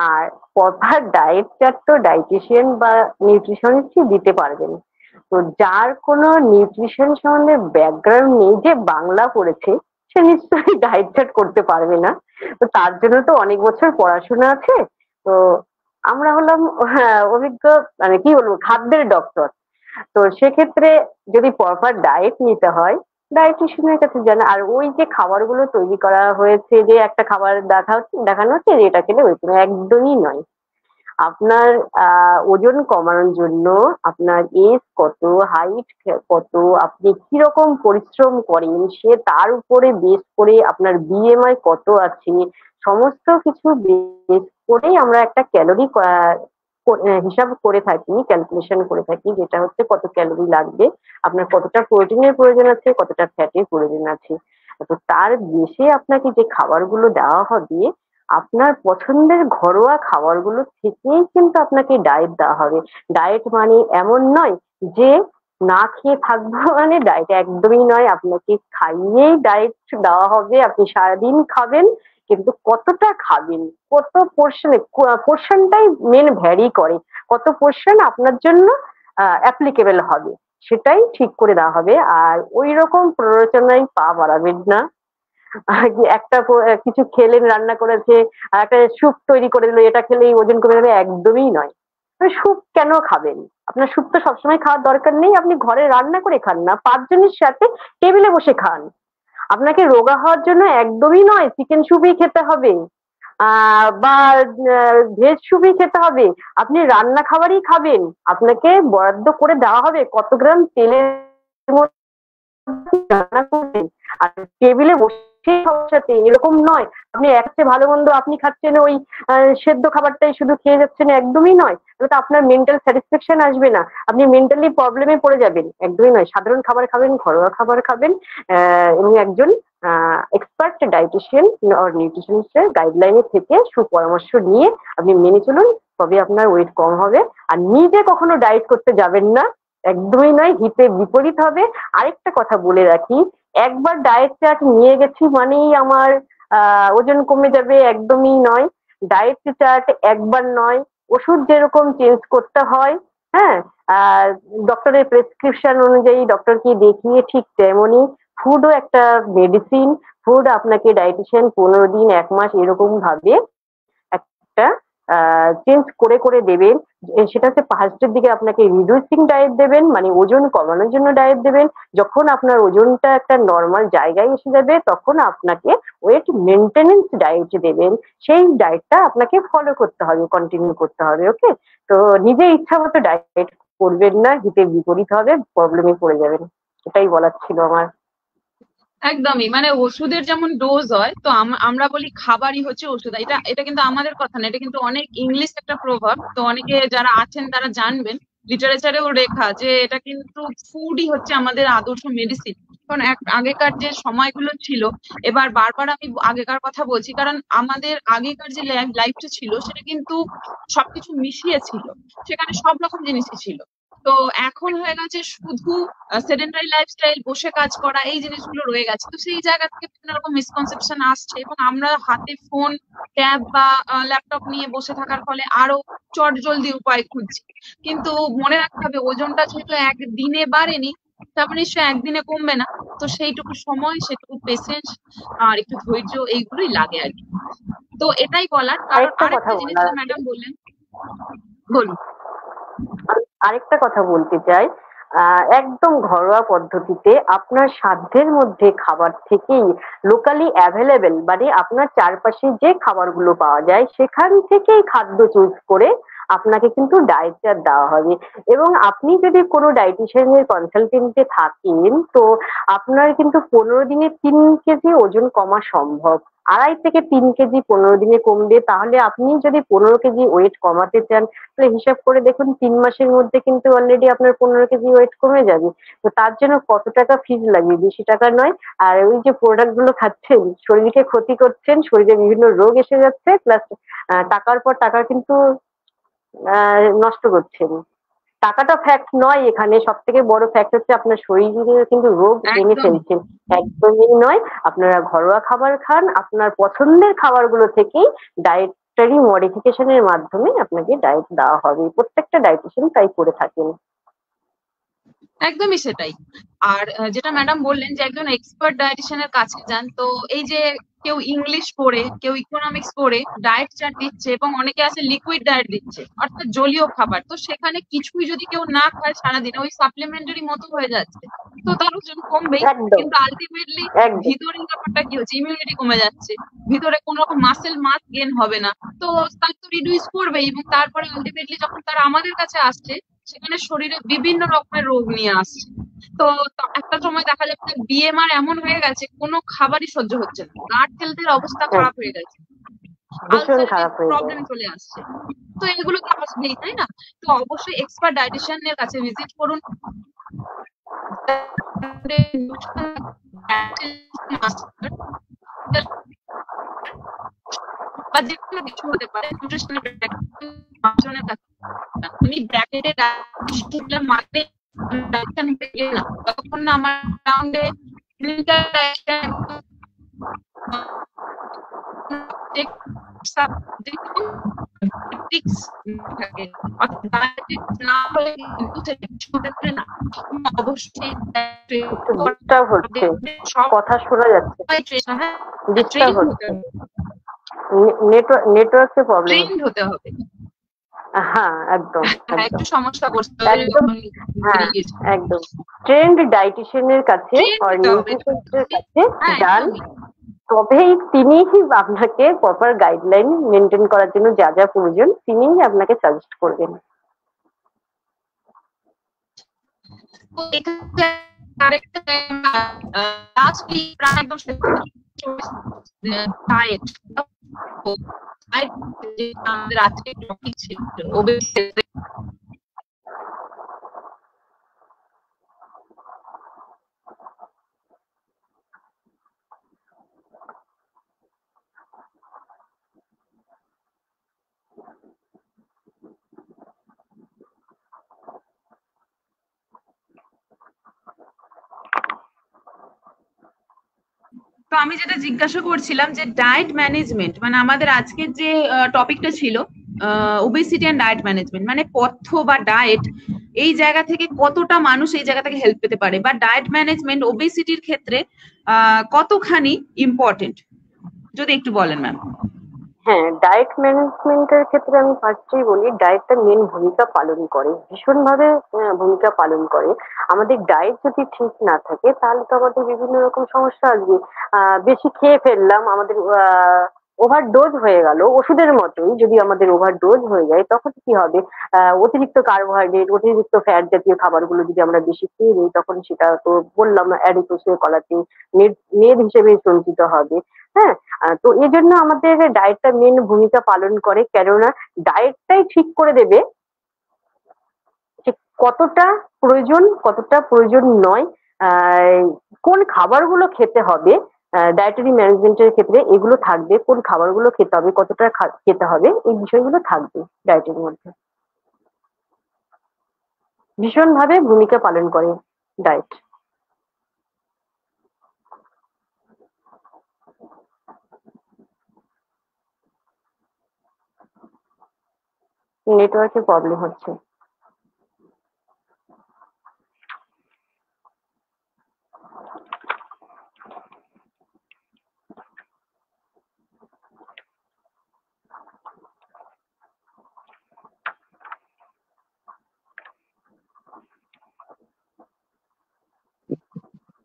আর প্রপার ডায়েট চার্ট তো ডায়েটিশিয়ান বা নিউট্রিশনিস্টই দিতে পারবেন। তো যার কোনো নিউট্রিশন সম্বন্ধে ব্যাকগ্রাউন্ড নেই, যে বাংলা পড়েছে, সে নিশ্চয়ই ডায়েট চার্ট করতে পারবে না। তো তার জন্য তো অনেক বছর পড়াশোনা আছে। তো আমরা হলাম অভিজ্ঞ, মানে কি বলবো, খাদ্যের ডক্টর। তো সেক্ষেত্রে যদি প্রপার ডায়েট নিতে হয়, ডায়েটিশিয়ানের কাছে যান। আর ওই যে খাবারগুলো তৈরি করা হয়েছে, যে একটা খাবার দেখানো হচ্ছে যে এটা খেলে ওই কোনো, একদমই নয়। আপনার ওজন কমানোর জন্য আপনার এজ কত, হাইট কত, আপনি কিরকম পরিশ্রম করেন, সে তার উপরে বেস করে আপনার বিএমআই কত আছে, সমস্ত কিছু বেস করেই আমরা একটা ক্যালোরি হিসাব করে থাকি, ক্যালকুলেশন করে থাকি, যেটা হচ্ছে কত ক্যালোরি লাগবে, আপনার কতটা প্রোটিনের প্রয়োজন আছে, কতটা ফ্যাটের প্রয়োজন আছে। তো তার বেশে আপনাকে যে খাবারগুলো দেওয়া হবে, আপনার পছন্দের ঘরোয়া খাবারগুলো থেকেই কিন্তু আপনাকে ডায়েট দেওয়া হবে। ডায়েট মানে এমন নয় যে না খেয়ে থাকবো, মানে ডায়েট একদমই নয়। আপনাকে খাইয়েই ডায়েট দেওয়া হবে। আপনি সারাদিন খাবেন, কিন্তু কতটা খাবেন, কত পোর্শনে, পোর্শনটাই মেন ভ্যারি করে, কত পোর্শন আপনার জন্য অ্যাপ্লিকেবল হবে সেটাই ঠিক করে দেওয়া হবে। আর ওই রকম প্ররোচনায় পা বাড়াবেন না। একটা কিছু খেলেন, রান্না করেছে, একটা স্যুপ তৈরি করে দিল, এটা খেলেই ওজন কমে যাবে, একদমই নয়। স্যুপ কেন খাবেন? আপনার স্যুপ তো সবসময় খাওয়ার দরকার নেই। আপনি ঘরে রান্না করে খান না, 5 জনের সাথে টেবিলে বসে খান। আপনাকে রোগা হওয়ার জন্য একদমই নয় চিকেন স্যুপই খেতে হবে বা ভেজ স্যুপই খেতে হবে। আপনি রান্না খাবারই খাবেন, আপনাকে বরাদ্দ করে দেওয়া হবে কত গ্রাম তেলের রান্না করবেন। আর টেবিলে বসে খাওয়ার সাথে এরকম নয় আপনি একটা ভালো মন্দ আপনি খাচ্ছেন, ওই সেদ্ধ খাবারটাই শুধু খেয়ে যাচ্ছেন, একদমই নয়। তাহলে তো আপনার মেন্টাল স্যাটিসফ্যাকশন আসবে না, আপনি মেন্টালি প্রবলেমে পড়ে যাবেন, একদমই নয়। সাধারণ খাবার খাবেন, ঘরোয়া খাবার খাবেন, এবং একজন এক্সপার্ট ডায়েটিশিয়ান আর নিউট্রিশনিস্টের গাইডলাইনের থেকে সুপরামর্শ নিয়ে আপনি মেনে চলুন, তবে আপনার ওয়েট কম হবে। আর নিজে কখনো ডায়েট করতে যাবেন না, একদমই নয়, হিতে বিপরীত হবে। আরেকটা কথা বলে রাখি, একবার ডায়েট চার্ট নিয়ে গেছি মানেই আমার ওজন কমে যাবে, একদমই নয়। ডায়েট চার্ট একবার নয়, ওষুধ যেরকম চেঞ্জ করতে হয়, হ্যাঁ, ডক্টরের প্রেসক্রিপশন অনুযায়ী ডক্টরকে দেখিয়ে ঠিক তেমনই ফুডও একটা মেডিসিন। ফুড আপনাকে ডায়েটিশিয়ান 15 দিন, 1 মাস এরকম ভাবে একটা চেঞ্জ করে করে দেবেন। সেটা হচ্ছে ফার্স্টের দিকে আপনাকে রিডিউসিং ডায়েট দেবেন, মানে ওজন কমানোর জন্য ডায়েট দেবেন। যখন আপনার ওজনটা একটা নর্মাল জায়গায় এসে যাবে তখন আপনাকে ওয়েট মেনটেনেন্স ডায়েট দেবেন। সেই ডায়েটটা আপনাকে ফলো করতে হবে, কন্টিনিউ করতে হবে। ওকে, তো নিজে ইচ্ছা মতো ডায়েট করবেন না, হিতে বিপরীত হবে, প্রবলেমে পড়ে যাবেন। এটাই বলার ছিল আমার। একদমই, মানে ওষুধের যেমন ডোজ হয়, তো আমরা বলি খাবারই হচ্ছে ওষুধ। এটা এটা কিন্তু আমাদের কথা না, এটা কিন্তু অনেক ইংলিশ একটা প্রভাব। তো অনেকে যারা আছেন তারা জানবেন, লিটারেচারেও লেখা, যে এটা কিন্তু ফুডই হচ্ছে আমাদের আদর্শ মেডিসিন। কারণ আগেকার যে সময়গুলো ছিল, এবার বারবার আমি আগেকার কথা বলছি, কারণ আমাদের আগেকার যে লাইফটা ছিল সেটা কিন্তু সবকিছু মিশিয়ে ছিল, সেখানে সব রকম জিনিসই ছিল। তো এখন হয়ে গেছে শুধু সেডেন্টারি লাইফস্টাইল, বসে কাজ করা, এই জিনিসগুলো রয়ে গেছে। তো সেই জায়গা থেকে বিভিন্ন রকম মিসকনসেপশন আসছে, এবং আমরা হাতে ফোন, ট্যাব বা ল্যাপটপ নিয়ে বসে থাকার ফলে আরো চটজলদি উপায় খুঁজছি। কিন্তু মনে রাখতে হবে, ওজনটা যেহেতু একদিনে বাড়েনি, তারপরে নিশ্চয়ই একদিনে কমবে না। তো সেইটুকু সময়, সেটুকু পেশেন্স আর একটু ধৈর্য, এইগুলোই লাগে আর কি। তো এটাই বলার। কারণ আরেকটা কথা আরেকটা জিনিস বলার যেটা আছে, ম্যাডাম বললেন, বলুন। আমি আরেকটা কথা বলতে চাই। একদম ঘরোয়া পদ্ধতিতে আপনার সাধ্যের মধ্যে খাবার থেকেই লোকালি অ্যাভেলেবেল, মানে আপনার চারপাশে যে খাবারগুলো পাওয়া যায় সেখান থেকেই খাদ্য চুজ করে আপনাকে কিন্তু ডায়েট চার্ট দেওয়া হবে। এবং আপনি যদি কোনো ডায়েটিশিয়ানের কনসালটেন্টে থাকেন, তো আপনার কিন্তু 15 দিনে 3 কেজি ওজন কমা সম্ভব। 2.5 থেকে 3 কেজি 15 দিনে কমবে। তাহলে আপনি যদি 15 কেজি ওয়েট কমাতে চান, তাহলে হিসাব করে দেখুন 3 মাসের মধ্যে কিন্তু অলরেডি আপনার 15 কেজি ওয়েট কমে যাবে। তো তার জন্য কত টাকা ফিজ লাগবে? বেশি টাকা নয়। আর ওই যে প্রোডাক্ট গুলো খাচ্ছেন, শরীরকে ক্ষতি করছেন, শরীরে বিভিন্ন রোগ এসে যাচ্ছে, প্লাস টাকার পর টাকা কিন্তু নষ্ট করছেন। টাকাটা ফ্যাক্ট নয়, এখানে সব থেকে বড় ফ্যাক্ট হচ্ছে আপনার শরীরে কিন্তু রোগ এনে একদম। ফেলছেন। একদমই নয়। আপনারা ঘরোয়া খাবার খান, আপনার পছন্দের খাবারগুলো থেকেই ডায়েটারি মডিফিকেশনের মাধ্যমে আপনাকে ডায়েট দেওয়া হবে। প্রত্যেকটা ডায়েটিশিয়ান তাই করে থাকেন। একদমই সেটাই। আর যেটা ম্যাডাম বললেন যে একজন এক্সপার্ট ডায়েটিশিয়ানের কাছে যান, তো এই যে কেউ ইংলিশ পড়ে, কেউ ইকোনমিক্স পড়ে ডায়েট চার্ট দিচ্ছে, এবং অনেকে আছে লিকুইড ডায়েট দিচ্ছে, অর্থাৎ জলীয় খাবার। তো সেখানে কিছুই যদি কেউ না খায় সারাদিন, ওই সাপ্লিমেন্টারি মতো হয়ে যাচ্ছে, তো তার ওজন কমবেই। একদম, কিন্তু আলটিমেটলি একদম। ভিতরের ব্যাপারটা কি হচ্ছে, ইমিউনিটি কমে যাচ্ছে, ভিতরে কোনো রকম মাসেল মাস গেন হবে না। তো তার তো রিডিউস করবেই, এবং তারপরে আলটিমেটলি যখন তারা আমাদের কাছে আসছে, সেখানে শরীরে বিভিন্ন রকমের রোগ নিয়ে আসছে। তো একটা সময় দেখা যাচ্ছে বিএমআর এমন হয়ে গেছে, কোনো খাবারই সহ্য হচ্ছে না, গাট হেলথের অবস্থা খারাপ হয়ে গেছে, ভীষণ আলসারেটিভ খারাপ হয়ে যায়। প্রবলেম চলে আসছে। তো এগুলো তো আসবেই, তাই না? তো অবশ্যই এক্সপার্ট ডায়েটিশিয়ানের কাছে ভিজিট করুন। বা যে কোনো কিছু হতে পারে, নিউট্রিশনের একজনের কাছে। আমি ব্র্যাকেটে শুনলাম মানে ডায়েটিশিয়ান হয়ে গেলাম, ততক্ষণ না আমার রাউন্ডে ক্লিনিক্যাল ডায়েটিশিয়ান এবং ডায়াবেটিক্স থাকে। অর্থাৎ ডায়াবেটিক্স না হলে কিন্তু সেটা ক্ষেত্রে না। অবশ্যই একটু ডিস্টার্ব হচ্ছে, সব কথা শোনা যাচ্ছে, হ্যাঁ, ডিস্টার্ব ট্রেনিং হতে হচ্ছে। হবে, নেটওয়ার্কের প্রবলেম ট্রেন্ড হচ্ছে। হতে হবে। হ্যাঁ, একদম, হ্যাঁ, একদম, একটু সমস্যা করছে, একদম। হ্যাঁ, বেরিয়ে গেছে। একদম। ট্রেন্ড ডায়েটিশিয়ানের কাছে ট্রেন্ড আর হতে হবে। নিউট্রিশনিস্টের কাছে হ্যাঁ, যান, একদমই। তবেই তিনিই আপনাকে প্রপার গাইডলাইন মেনটেন করার জন্য যা যা প্রয়োজন তিনিই আপনাকে সাজেস্ট করবেন। তো এখানে আরেকটা লাস্ট উইক একদম ডায়েট, আমাদের আজকে টপিক ছিল ওবেসিটি। তো আমি যেটা জিজ্ঞাসা করছিলাম যে ডায়েট ম্যানেজমেন্ট, মানে আমাদের আজকের যে টপিকটা ছিল ওবেসিটি অ্যান্ড ডায়েট ম্যানেজমেন্ট, মানে পথ্য বা ডায়েট, এই জায়গা থেকে কতটা মানুষ এই জায়গা থেকে হেল্প পেতে পারে, বা ডায়েট ম্যানেজমেন্ট ওবেসিটির ক্ষেত্রে কতখানি ইম্পর্টেন্ট, যদি একটু বলেন ম্যাম। হ্যাঁ, ডায়েট ম্যানেজমেন্টের ক্ষেত্রে আমি ফার্স্টেই বলি, ডায়েটটা মেন ভূমিকা পালন করে, ভীষণভাবে ভূমিকা পালন করে। আমাদের ডায়েট যদি ঠিক না থাকে তাহলে তো আমাদের বিভিন্ন রকম সমস্যা আসবে। বেশি খেয়ে ফেললাম, আমাদের ওভারডোজ হয়ে গেল, ওষুধের মতোই যদি আমাদের ওভারডোজ হয়ে যায় তখন কি হবে? অতিরিক্ত কার্বোহাইড্রেট, অতিরিক্ত ফ্যাট জাতীয় খাবারগুলো যদি আমরা বেশি খেয়ে নিই, তখন সেটা তো বললাম অ্যাডিপোসে কলাতে মেদ হিসেবে সঞ্চিত হবে। হ্যাঁ, তো এই জন্য আমাদের ডায়েটটা মেন ভূমিকা পালন করে, কেননা ডায়েটটাই ঠিক করে দেবে যে কতটা প্রয়োজন, কতটা প্রয়োজন নয়, কোন খাবারগুলো খেতে হবে। ডায়েটারি ম্যানেজমেন্টের ক্ষেত্রে এগুলো থাকবে, কোন খাবারগুলো খেতে হবে, কতটা খেতে হবে, এই বিষয়গুলো থাকবে ডায়েটের মধ্যে। ভীষণভাবে ভূমিকা পালন করে ডায়েট। নেটওয়ার্কের প্রবলেম হচ্ছে।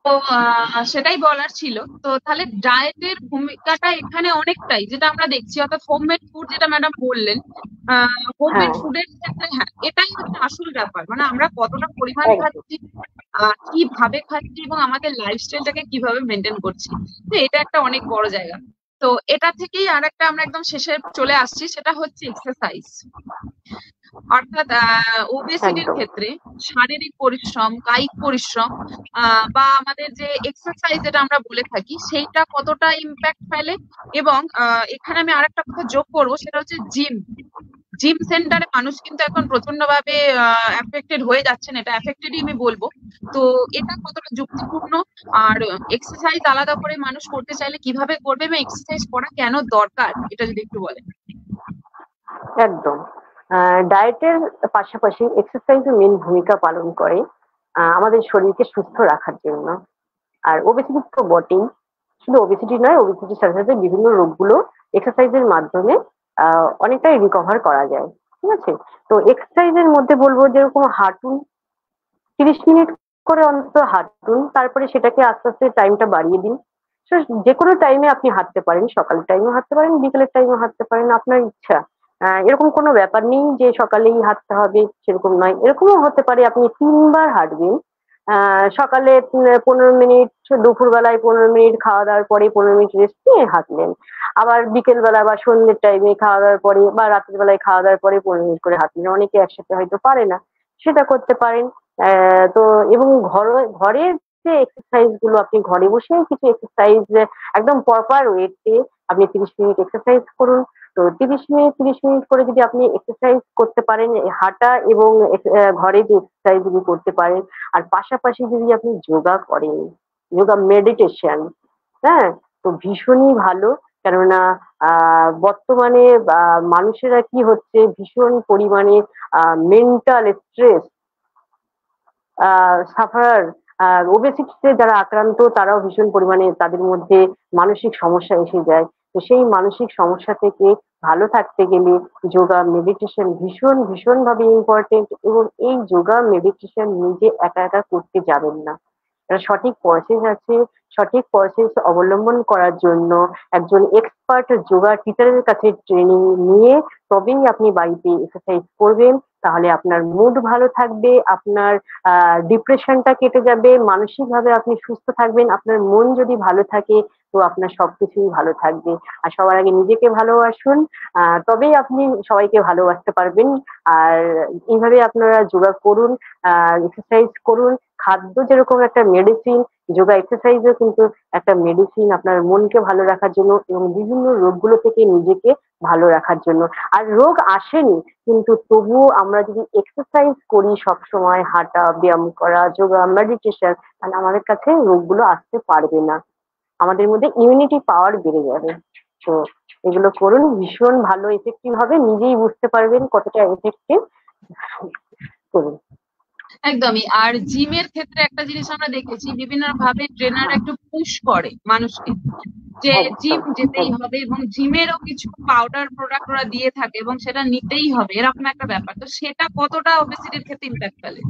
তো সেটাই বলার ছিল। তো তাহলে ডায়েটের ভূমিকাটা এখানে অনেকটাই যেটা আমরা দেখছি, অর্থাৎ হোমমেড ফুড যেটা ম্যাডাম বললেন, হোমমেড হ্যাঁ, ফুডের ক্ষেত্রে হ্যাঁ এটাই হচ্ছে আসল ব্যাপার, মানে আমরা কতটা পরিমাণ একদম। খাচ্ছি, কিভাবে খাচ্ছি এবং আমাদের লাইফস্টাইলটাকে কিভাবে মেনটেন করছি। তো এটা একটা অনেক বড় জায়গা। তো এটা থেকেই আর একটা আমরা একদম শেষে চলে আসছি, সেটা হচ্ছে এক্সারসাইজ। অর্থাৎ ওবেসিটির একদম। ক্ষেত্রে শারীরিক পরিশ্রম, কায়িক পরিশ্রম বা আমাদের যে এক্সারসাইজ যেটা আমরা বলে থাকি সেইটা কতটা ইম্প্যাক্ট ফেলে। এবং এখানে আমি আরেকটা কথা যোগ করব, সেটা হচ্ছে জিম। জিম সেন্টারে মানুষ কিন্তু এখন প্রচন্ড ভাবে এফেক্টেড হয়ে যাচ্ছেন, এটা এফেক্টেডই আমি বলবো। তো এটা কতটা যুক্তিপূর্ণ, আর এক্সারসাইজ আলাদা করে মানুষ করতে চাইলে কিভাবে করবে এবং এক্সারসাইজ করা কেন দরকার, এটা যদি একটু বলেন। একদম। ডায়েটের পাশাপাশি এক্সারসাইজও মেন ভূমিকা পালন করে আমাদের শরীরকে সুস্থ রাখার জন্য। আর ওবেসিটি তো বটেই, শুধু ওবেসিটি নয়, ওবেসিটির সাথে সাথে বিভিন্ন রোগগুলো এক্সারসাইজের মাধ্যমে অনেকটাই রিকভার করা যায়। ঠিক আছে? তো এক্সারসাইজের মধ্যে বলবো যেরকম হাঁটুন, 30 মিনিট করে অন্তত হাঁটুন, তারপরে সেটাকে আস্তে আস্তে টাইমটা বাড়িয়ে দিন। তো যে কোনো টাইমে আপনি হাঁটতে পারেন, সকালের টাইমে হাঁটতে পারেন, বিকেলের টাইমে হাঁটতে পারেন, আপনার ইচ্ছা। এরকম কোনো ব্যাপার নেই যে সকালেই হাঁটতে হবে, সেরকম নয়। এরকমও হতে পারে আপনি 3 বার হাঁটবেন। সকালে 15 মিনিট, দুপুর বেলায় 15 মিনিট, খাওয়া দাওয়ার পরে 15 মিনিট রেস্ট নিয়ে হাঁটলেন। আবার বিকেল বেলা বা সন্ধ্যের টাইমে খাওয়া দাওয়ার পরে বা রাতের বেলায় খাওয়া দাওয়ার পরে 15 মিনিট করে হাঁটলেন। অনেকে একসাথে হয়তো পারে না, সেটা করতে পারেন। তো এবং ঘরের যে এক্সারসাইজ গুলো আপনি ঘরে বসে কিছু এক্সারসাইজ একদম প্রপার ওয়েতে আপনি 30 মিনিট এক্সারসাইজ করুন। তো 30 মিনিট করে যদি আপনি এক্সারসাইজ করতে পারেন, হাঁটা এবং ঘরে যে এক্সারসাইজ গুলো করতে পারেন, আর পাশাপাশি যদি আপনি যোগা করেন, যোগা মেডিটেশন, হ্যাঁ, তো ভীষণই ভালো। কেননা বর্তমানে মানুষেরা কি হচ্ছে, ভীষণ পরিমাণে মেন্টাল স্ট্রেস সাফারার, ওবেসিটিতে যারা আক্রান্ত তারাও ভীষণ পরিমাণে তাদের মধ্যে মানসিক সমস্যা এসে যায়। তো সেই মানসিক সমস্যা থেকে ভালো থাকতে গেলে যোগা মেডিটেশন ভীষণ ভীষণ ভাবে ইম্পর্টেন্ট। এবং এই যোগা মেডিটেশন নিজে একা একা করতে যাবেন না, একটা সঠিক প্রসেস আছে। সঠিক প্রসেস অবলম্বন করার জন্য একজন এক্সপার্ট যোগা টিচারের কাছে ট্রেনিং নিয়ে তবেই আপনি বাড়িতে এক্সারসাইজ করবেন। তাহলে আপনার মুড ভালো থাকবে, আপনার ডিপ্রেশনটা কেটে যাবে, মানসিকভাবে আপনি সুস্থ থাকবেন। আপনার মন যদি ভালো থাকে তো আপনার সবকিছুই ভালো থাকবে। আর সবার আগে নিজেকে ভালোবাসুন, তবেই আপনি সবাইকে ভালোবাসতে পারবেন। আর এইভাবে আপনারা যোগা করুন, এক্সারসাইজ করুন। খাদ্য যেরকম একটা মেডিসিন, যোগা এক্সারসাইজও কিন্তু একটা মেডিসিন আপনার মনকে ভালো রাখার জন্য এবং বিভিন্ন রোগগুলো থেকে নিজেকে ভালো রাখার জন্য। আর রোগ আসেনি, কিন্তু তবুও আমরা যদি এক্সারসাইজ করি, সবসময় হাঁটা, ব্যায়াম করা, যোগা, মেডিটেশন, তাহলে আমাদের কাছে রোগগুলো আসতে পারবে না, আমাদের মধ্যে ইমিউনিটি পাওয়ার বেড়ে যাবে। তো এগুলো করুন, ভীষণ ভালো এফেক্টিভ হবে, নিজেই বুঝতে পারবেন কতটা এফেক্টিভ। করুন। একদমই। আর জিমের ক্ষেত্রে একটা জিনিস আমরা দেখেছি, বিভিন্ন ভাবে ট্রেনার একটু পুশ করে মানুষকে যে জিম একদম। যেতেই একদম। হবে, এবং জিমেরও কিছু পাউডার প্রোডাক্ট ওরা দিয়ে থাকে এবং সেটা নিতেই হবে, এরকম একটা ব্যাপার। তো সেটা কতটা ওবেসিটির ক্ষেত্রে ইম্প্যাক্ট ফেলে?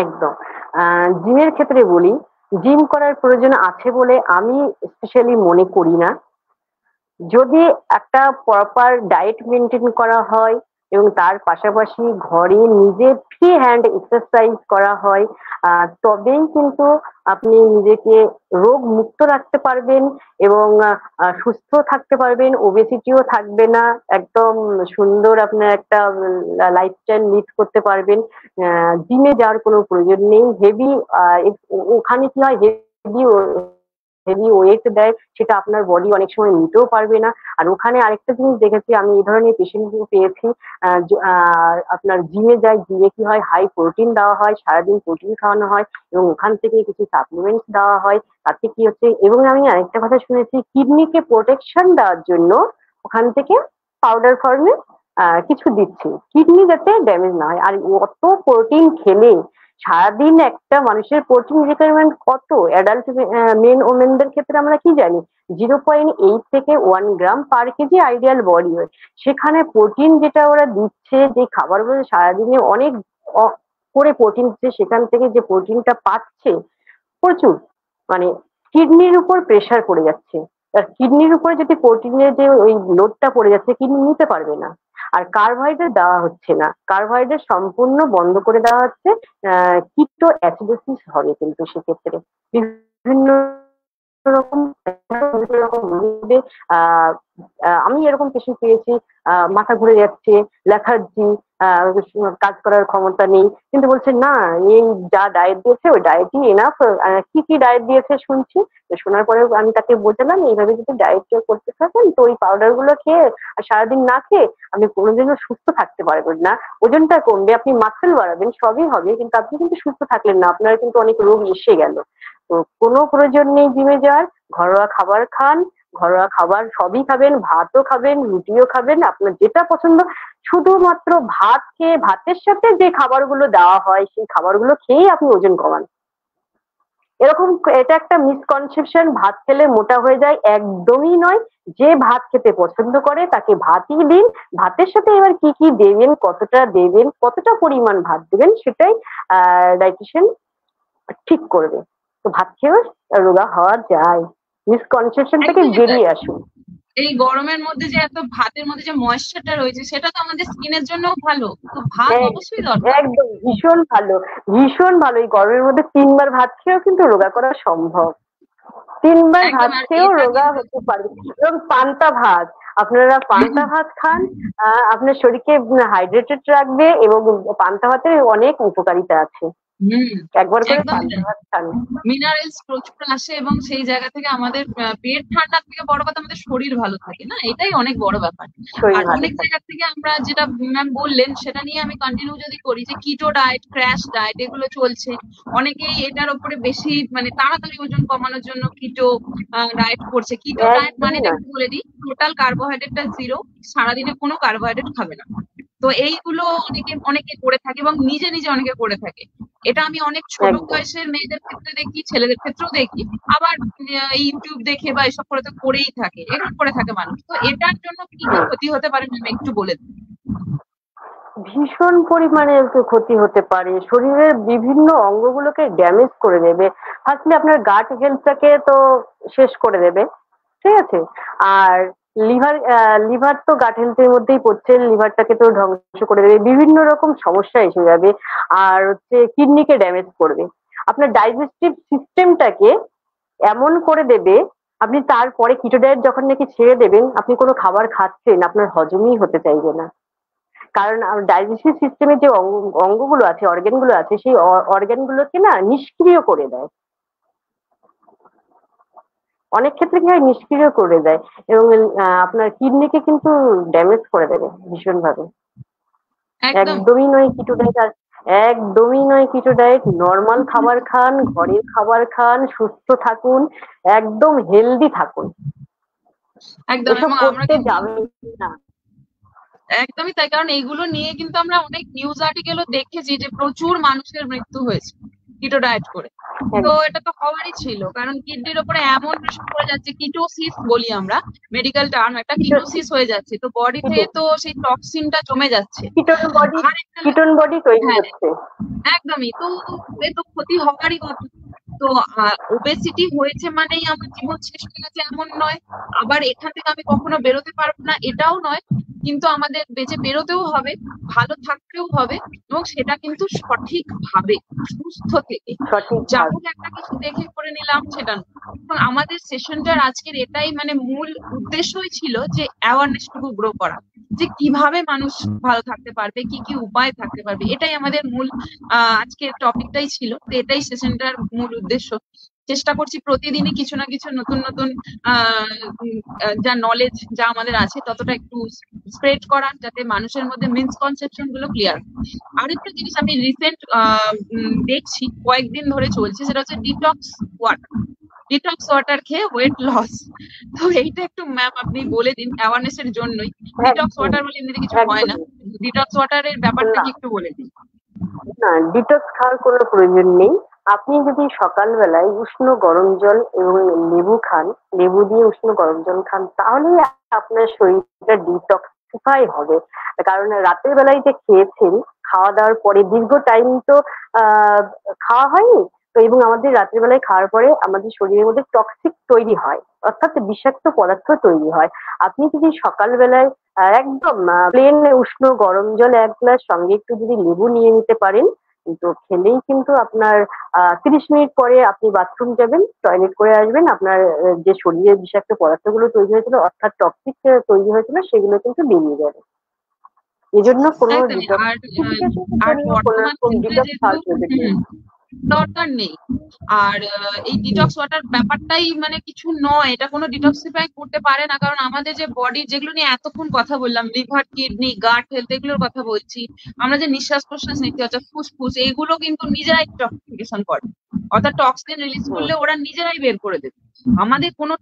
একদম। জিমের ক্ষেত্রে বলি, জিম করার প্রয়োজন আছে বলে আমি স্পেশালি মনে করি না। যদি একটা প্রপার ডায়েট মেনটেন করা হয় এবং তার পাশাপাশি ঘরে নিজে ফ্রি হ্যান্ড এক্সারসাইজ করা হয়, তবেই কিন্তু আপনি নিজেকে রোগ মুক্ত রাখতে পারবেন এবং সুস্থ থাকতে পারবেন, ওবেসিটিও থাকবে না, একদম সুন্দর আপনার একটা লাইফস্টাইল লিড করতে পারবেন। জিমে যাওয়ার কোনো প্রয়োজন নেই। হেভি ওখানে কি হয়, হেভি হেভি ওয়েট দেয়, সেটা আপনার বডি অনেক সময় নিতেও পারবে না। আর ওখানে আরেকটা জিনিস দেখেছি আমি, এই ধরনের পেশেন্ট পেয়েছি, আপনার জিমে যায়, জিমে কি হয়, হাই প্রোটিন দেওয়া হয়, সারাদিন প্রোটিন খাওয়ানো হয় এবং ওখান থেকে কিছু সাপ্লিমেন্টস দেওয়া হয়। তাতে কি হচ্ছে, এবং আমি আরেকটা কথা শুনেছি, কিডনিকে প্রোটেকশন দেওয়ার জন্য ওখান থেকে পাউডার ফর্মে কিছু দিচ্ছে, কিডনি যাতে ড্যামেজ না হয়। আর অত প্রোটিন খেলে সারাদিন একটা মানুষের প্রোটিন রিকোয়ারমেন্ট কত, অ্যাডাল্ট মেন ওমেনদের ক্ষেত্রে আমরা কি জানি, 0.8 থেকে 1 গ্রাম পার কেজি আইডিয়াল বডি ওয়েট। সেখানে প্রোটিন যেটা ওরা দিচ্ছে, যে খাবারগুলো সারাদিনে অনেক করে প্রোটিন দিচ্ছে, সেখান থেকে যে প্রোটিনটা পাচ্ছে প্রচুর, মানে কিডনির উপর প্রেসার পড়ে যাচ্ছে। আর কিডনির উপরে যদি প্রোটিনের যে ওই লোডটা পড়ে যাচ্ছে, কিডনি নিতে পারবে না। আর কার্বোহাইড্রেট দেওয়া হচ্ছে না, কার্বোহাইড্রেট সম্পূর্ণ বন্ধ করে দেওয়া হচ্ছে। কিটো অ্যাসিডোসিস হবে কিন্তু সেক্ষেত্রে বিভিন্ন রকম রোগে, আমি এরকম পেশেন্ট পেয়েছি, মাথা ঘুরে যাচ্ছে, লেথার্জি, কাজ করার ক্ষমতা নেই, কিন্তু বলছে না এই যা ডায়েট দিয়েছে ওই ডায়েটই এনাফ। কি কি ডায়েট দিয়েছে শুনছি, শোনার পরে আমি তাকে বোঝালাম এইভাবে যদি ডায়েট করতে থাকেন তো ওই পাউডার গুলো খেয়ে আর সারাদিন না খেয়ে আপনি কোনোদিনও সুস্থ থাকতে পারবেন না। ওজনটা কমবে, আপনি মাসেল বাড়াবেন, সবই হবে, কিন্তু আপনি কিন্তু সুস্থ থাকলেন না, আপনার কিন্তু অনেক রোগ এসে গেল। তো কোনো প্রয়োজন নেই জিমে যাওয়ার, ঘরোয়া খাবার খান, ঘরোয়া খাবার সবই খাবেন, ভাতও খাবেন, রুটিও খাবেন, আপনার যেটা পছন্দ। শুধুমাত্র ভাত খেয়ে, ভাতের সাথে যে খাবারগুলো দেওয়া হয় সেই খাবারগুলো খেয়েই আপনি ওজন কমান। এরকম, এটা একটা মিসকনসেপশন, ভাত খেলে মোটা হয়ে যায়, একদমই নয়। যে ভাত খেতে পছন্দ করে তাকে ভাতই দিন, ভাতের সাথে এবার কি কি দেবেন, কতটা পরিমাণ ভাত দেবেন সেটাই ডাইটিশিয়ান ঠিক করবে। তো ভাত খেয়েও রোগা হওয়া যায়, মিসকনসেপশন থেকে একদমই তাই। বেরিয়ে আসুন। এই গরমের মধ্যে যে এত ভাতের মধ্যে যে ময়েশ্চারটা রয়েছে সেটা তো আমাদের স্কিনের জন্যও ভালো, তো ভাত অবশ্যই দরকার। একদম ভীষণ ভালো, ভীষণ ভালো। এই গরমের মধ্যে 3 বার ভাত খেয়েও কিন্তু রোগা করা সম্ভব, 3 বার একদম। ভাত আর খেয়েও এটা রোগা কিন্তু হতে পারবে। এবং পান্তা ভাত, আপনারা পান্তা ভাত খান, আপনার শরীরকে হাইড্রেটেড রাখবে এবং পান্তা ভাতের অনেক উপকারিতা আছে। হুম, একবার করে একদমই পান্তা তাই। ভাত খান, মিনারেলস প্রচুর আসে এবং সেই জায়গা থেকে আমাদের পেট ঠান্ডার থেকে বড় কথা আমাদের শরীর ভালো থাকে, না এটাই অনেক বড় ব্যাপার। শরীর আর ভালো অনেক থাকে। জায়গা থেকে আমরা যেটা ম্যাম বললেন সেটা নিয়ে আমি কন্টিনিউ যদি করি, যে কিটো ডায়েট, ক্র্যাশ ডায়েট এগুলো চলছে, অনেকেই এটার উপরে বেশি মানে তাড়াতাড়ি ওজন কমানোর জন্য কিটো ডায়েট করছে। কিটো ডায়েট একদমই মানেটা না। একটু বলে দিই, টোটাল কার্বোহাইড্রেটটা জিরো, সারাদিনে কোনো কার্বোহাইড্রেট খাবে না। তো এইগুলো অনেকে অনেকে করে থাকে এবং নিজে নিজে অনেকে করে থাকে। এটা আমি অনেক ছোট একদম। বয়সের মেয়েদের ক্ষেত্রে দেখি, ছেলেদের ক্ষেত্রেও দেখি। আবার ইউটিউব দেখে বা এসব করে তো করেই থাকে, এগুলো করে থাকে মানুষ। তো এটার জন্য কি কি হুম। ক্ষতি হতে পারে ম্যাম একটু বলে দিন। ভীষণ পরিমাণে একটু ক্ষতি হতে পারে, শরীরের বিভিন্ন অঙ্গগুলোকে ড্যামেজ করে দেবে। ফার্স্টলি আপনার গাট হেলথটাকে তো শেষ করে দেবে, ঠিক আছে। আর লিভার, লিভার তো গাট হেলথের মধ্যেই পড়ছে, লিভারটাকে তো ধ্বংস করে দেবে, বিভিন্ন রকম সমস্যা এসে যাবে। আর হচ্ছে কিডনিকে ড্যামেজ করবে, আপনার ডাইজেস্টিভ সিস্টেমটাকে এমন করে দেবে, আপনি তারপরে কিটো ডায়েট যখন নাকি ছেড়ে দেবেন, আপনি কোনো খাবার খাচ্ছেন আপনার হজমই হতে চাইবে না। কারণ ডাইজেস্টিভ সিস্টেমের যে অঙ্গগুলো আছে, অর্গ্যান গুলো আছে, সেই অর্গ্যান গুলোকে না নিষ্ক্রিয় করে দেয়, অনেক ক্ষেত্রে কি হয় নিষ্ক্রিয় করে দেয়। এবং আপনার কিডনিকে কিন্তু ড্যামেজ করে দেবে ভীষণ ভাবে। একদম। একদমই নয় কিটো ডায়েট, আর একদমই নয় কিটো ডায়েট। নর্মাল খাবার খান, ঘরের খাবার খান, সুস্থ থাকুন, একদম হেলদি থাকুন, একদম। এসব এবং আমরা করতে কিন্তু যাবেন না। একদমই তাই, কারণ এইগুলো নিয়ে কিন্তু আমরা অনেক নিউজ আর্টিকেলও দেখেছি যে প্রচুর মানুষের মৃত্যু হয়েছে কিটো ডায়েট করে। তো এটা তো হওয়ারই ছিল, কারণ কিডনির উপরে এমন প্রেশার পড়ে যাচ্ছে, কিটোসিস বলি আমরা, মেডিকেল টার্ম একটা, কিটোসিস হয়ে যাচ্ছে, তো বডিতে তো সেই টক্সিনটা জমে যাচ্ছে। কিটোন বডি, আর একটা কিটোন বডি তৈরি হ্যাঁ, হচ্ছে। একদমই। তো এ তো ক্ষতি হওয়ারই কথা। তো ওবেসিটি হয়েছে মানেই আমার জীবন শেষ হয়ে গেছে এমন নয়, আবার এখান থেকে আমি কখনো বেরোতে পারবো না এটাও নয়। কিন্তু আমাদের বেঁচে বেরোতেও হবে, ভালো থাকতেও হবে, এবং সেটা কিন্তু সঠিক ভাবে, সুস্থ থেকে। সঠিক যা ভাবে। হোক একটা কিছু দেখে করে নিলাম সেটা নয়। এবং আমাদের সেশনটার আজকের এটাই মানে মূল উদ্দেশ্যই ছিল যে অ্যাওয়ারনেস টুকু গ্রো করা, যে কিভাবে মানুষ ভালো থাকতে পারবে, কি কি উপায় থাকতে পারবে, এটাই আমাদের মূল আজকের টপিকটাই ছিল। তো এটাই সেশনটার মূল উদ্দেশ্য। চেষ্টা করছি প্রতিদিনই কিছু না কিছু নতুন নতুন যা নলেজ যা আমাদের আছে ততটা একটু স্প্রেড করা, যাতে মানুষের মধ্যে মিসকনসেপশন গুলো ক্লিয়ার। আরেকটা জিনিস আমি রিসেন্ট দেখছি, কয়েকদিন ধরে চলছে, সেটা হচ্ছে ডিটক্স ওয়াটার। ডিটক্স ওয়াটার খেয়ে ওয়েট লস। তো এইটা একটু ম্যাম আপনি বলে দিন অ্যাওয়ারনেস এর জন্যই। ডিটক্স ওয়াটার বলে এমনিতে কিছু হয় না, ডিটক্স ওয়াটারের ব্যাপারটা কি একটু বলে দিন। না, ডিটক্স খাওয়ার কোনো প্রয়োজন নেই। আপনি যদি সকালবেলায় উষ্ণ গরম জল এবং লেবু খান, লেবু দিয়ে উষ্ণ গরম জল খান, তাহলেই আপনার শরীরটা ডিটক্সিফাই হবে। কারণ রাতের বেলায় যে খেয়েছেন, খাওয়া দাওয়ার পরে দীর্ঘ টাইম তো খাওয়া হয়নি তো, এবং আমাদের রাতের বেলায় খাওয়ার পরে আমাদের শরীরের মধ্যে টক্সিক তৈরি হয়, অর্থাৎ বিষাক্ত পদার্থ তৈরি হয়। আপনি যদি সকালবেলায় একদম প্লেন উষ্ণ গরম জল 1 গ্লাস, সঙ্গে একটু যদি লেবু নিয়ে নিতে পারেন, কিন্তু খেলেই কিন্তু আপনার 30 মিনিট পরে আপনি বাথরুম যাবেন, টয়লেট করে আসবেন, আপনার যে শরীরে বিষাক্ত পদার্থগুলো তৈরি হয়েছিল, অর্থাৎ টক্সিক তৈরি হয়েছিল, সেগুলো কিন্তু বেরিয়ে যাবে। এজন্য কোনো একদমই। আর বর্তমান ক্ষেত্রে যেহেতু দরকার নেই। আর এই ডিটক্স ওয়াটার ব্যাপারটাই মানে কিছু নয়, এটা কোনো ডিটক্সিফাই করতে পারে না। কারণ আমাদের যে বডি, যেগুলো নিয়ে এতক্ষণ কথা বললাম, লিভার, কিডনি, গাট হেলথ, এগুলোর কথা বলছি, আমরা যে নিঃশ্বাস প্রশ্বাস নিচ্ছি, অর্থাৎ ফুসফুস, এগুলো কিন্তু নিজেরাই ডিটক্সিফিকেশন করে, অর্থাৎ টক্সিন রিলিজ করলে ওরা নিজেরাই বের করে দেবে। আমাদের কোনো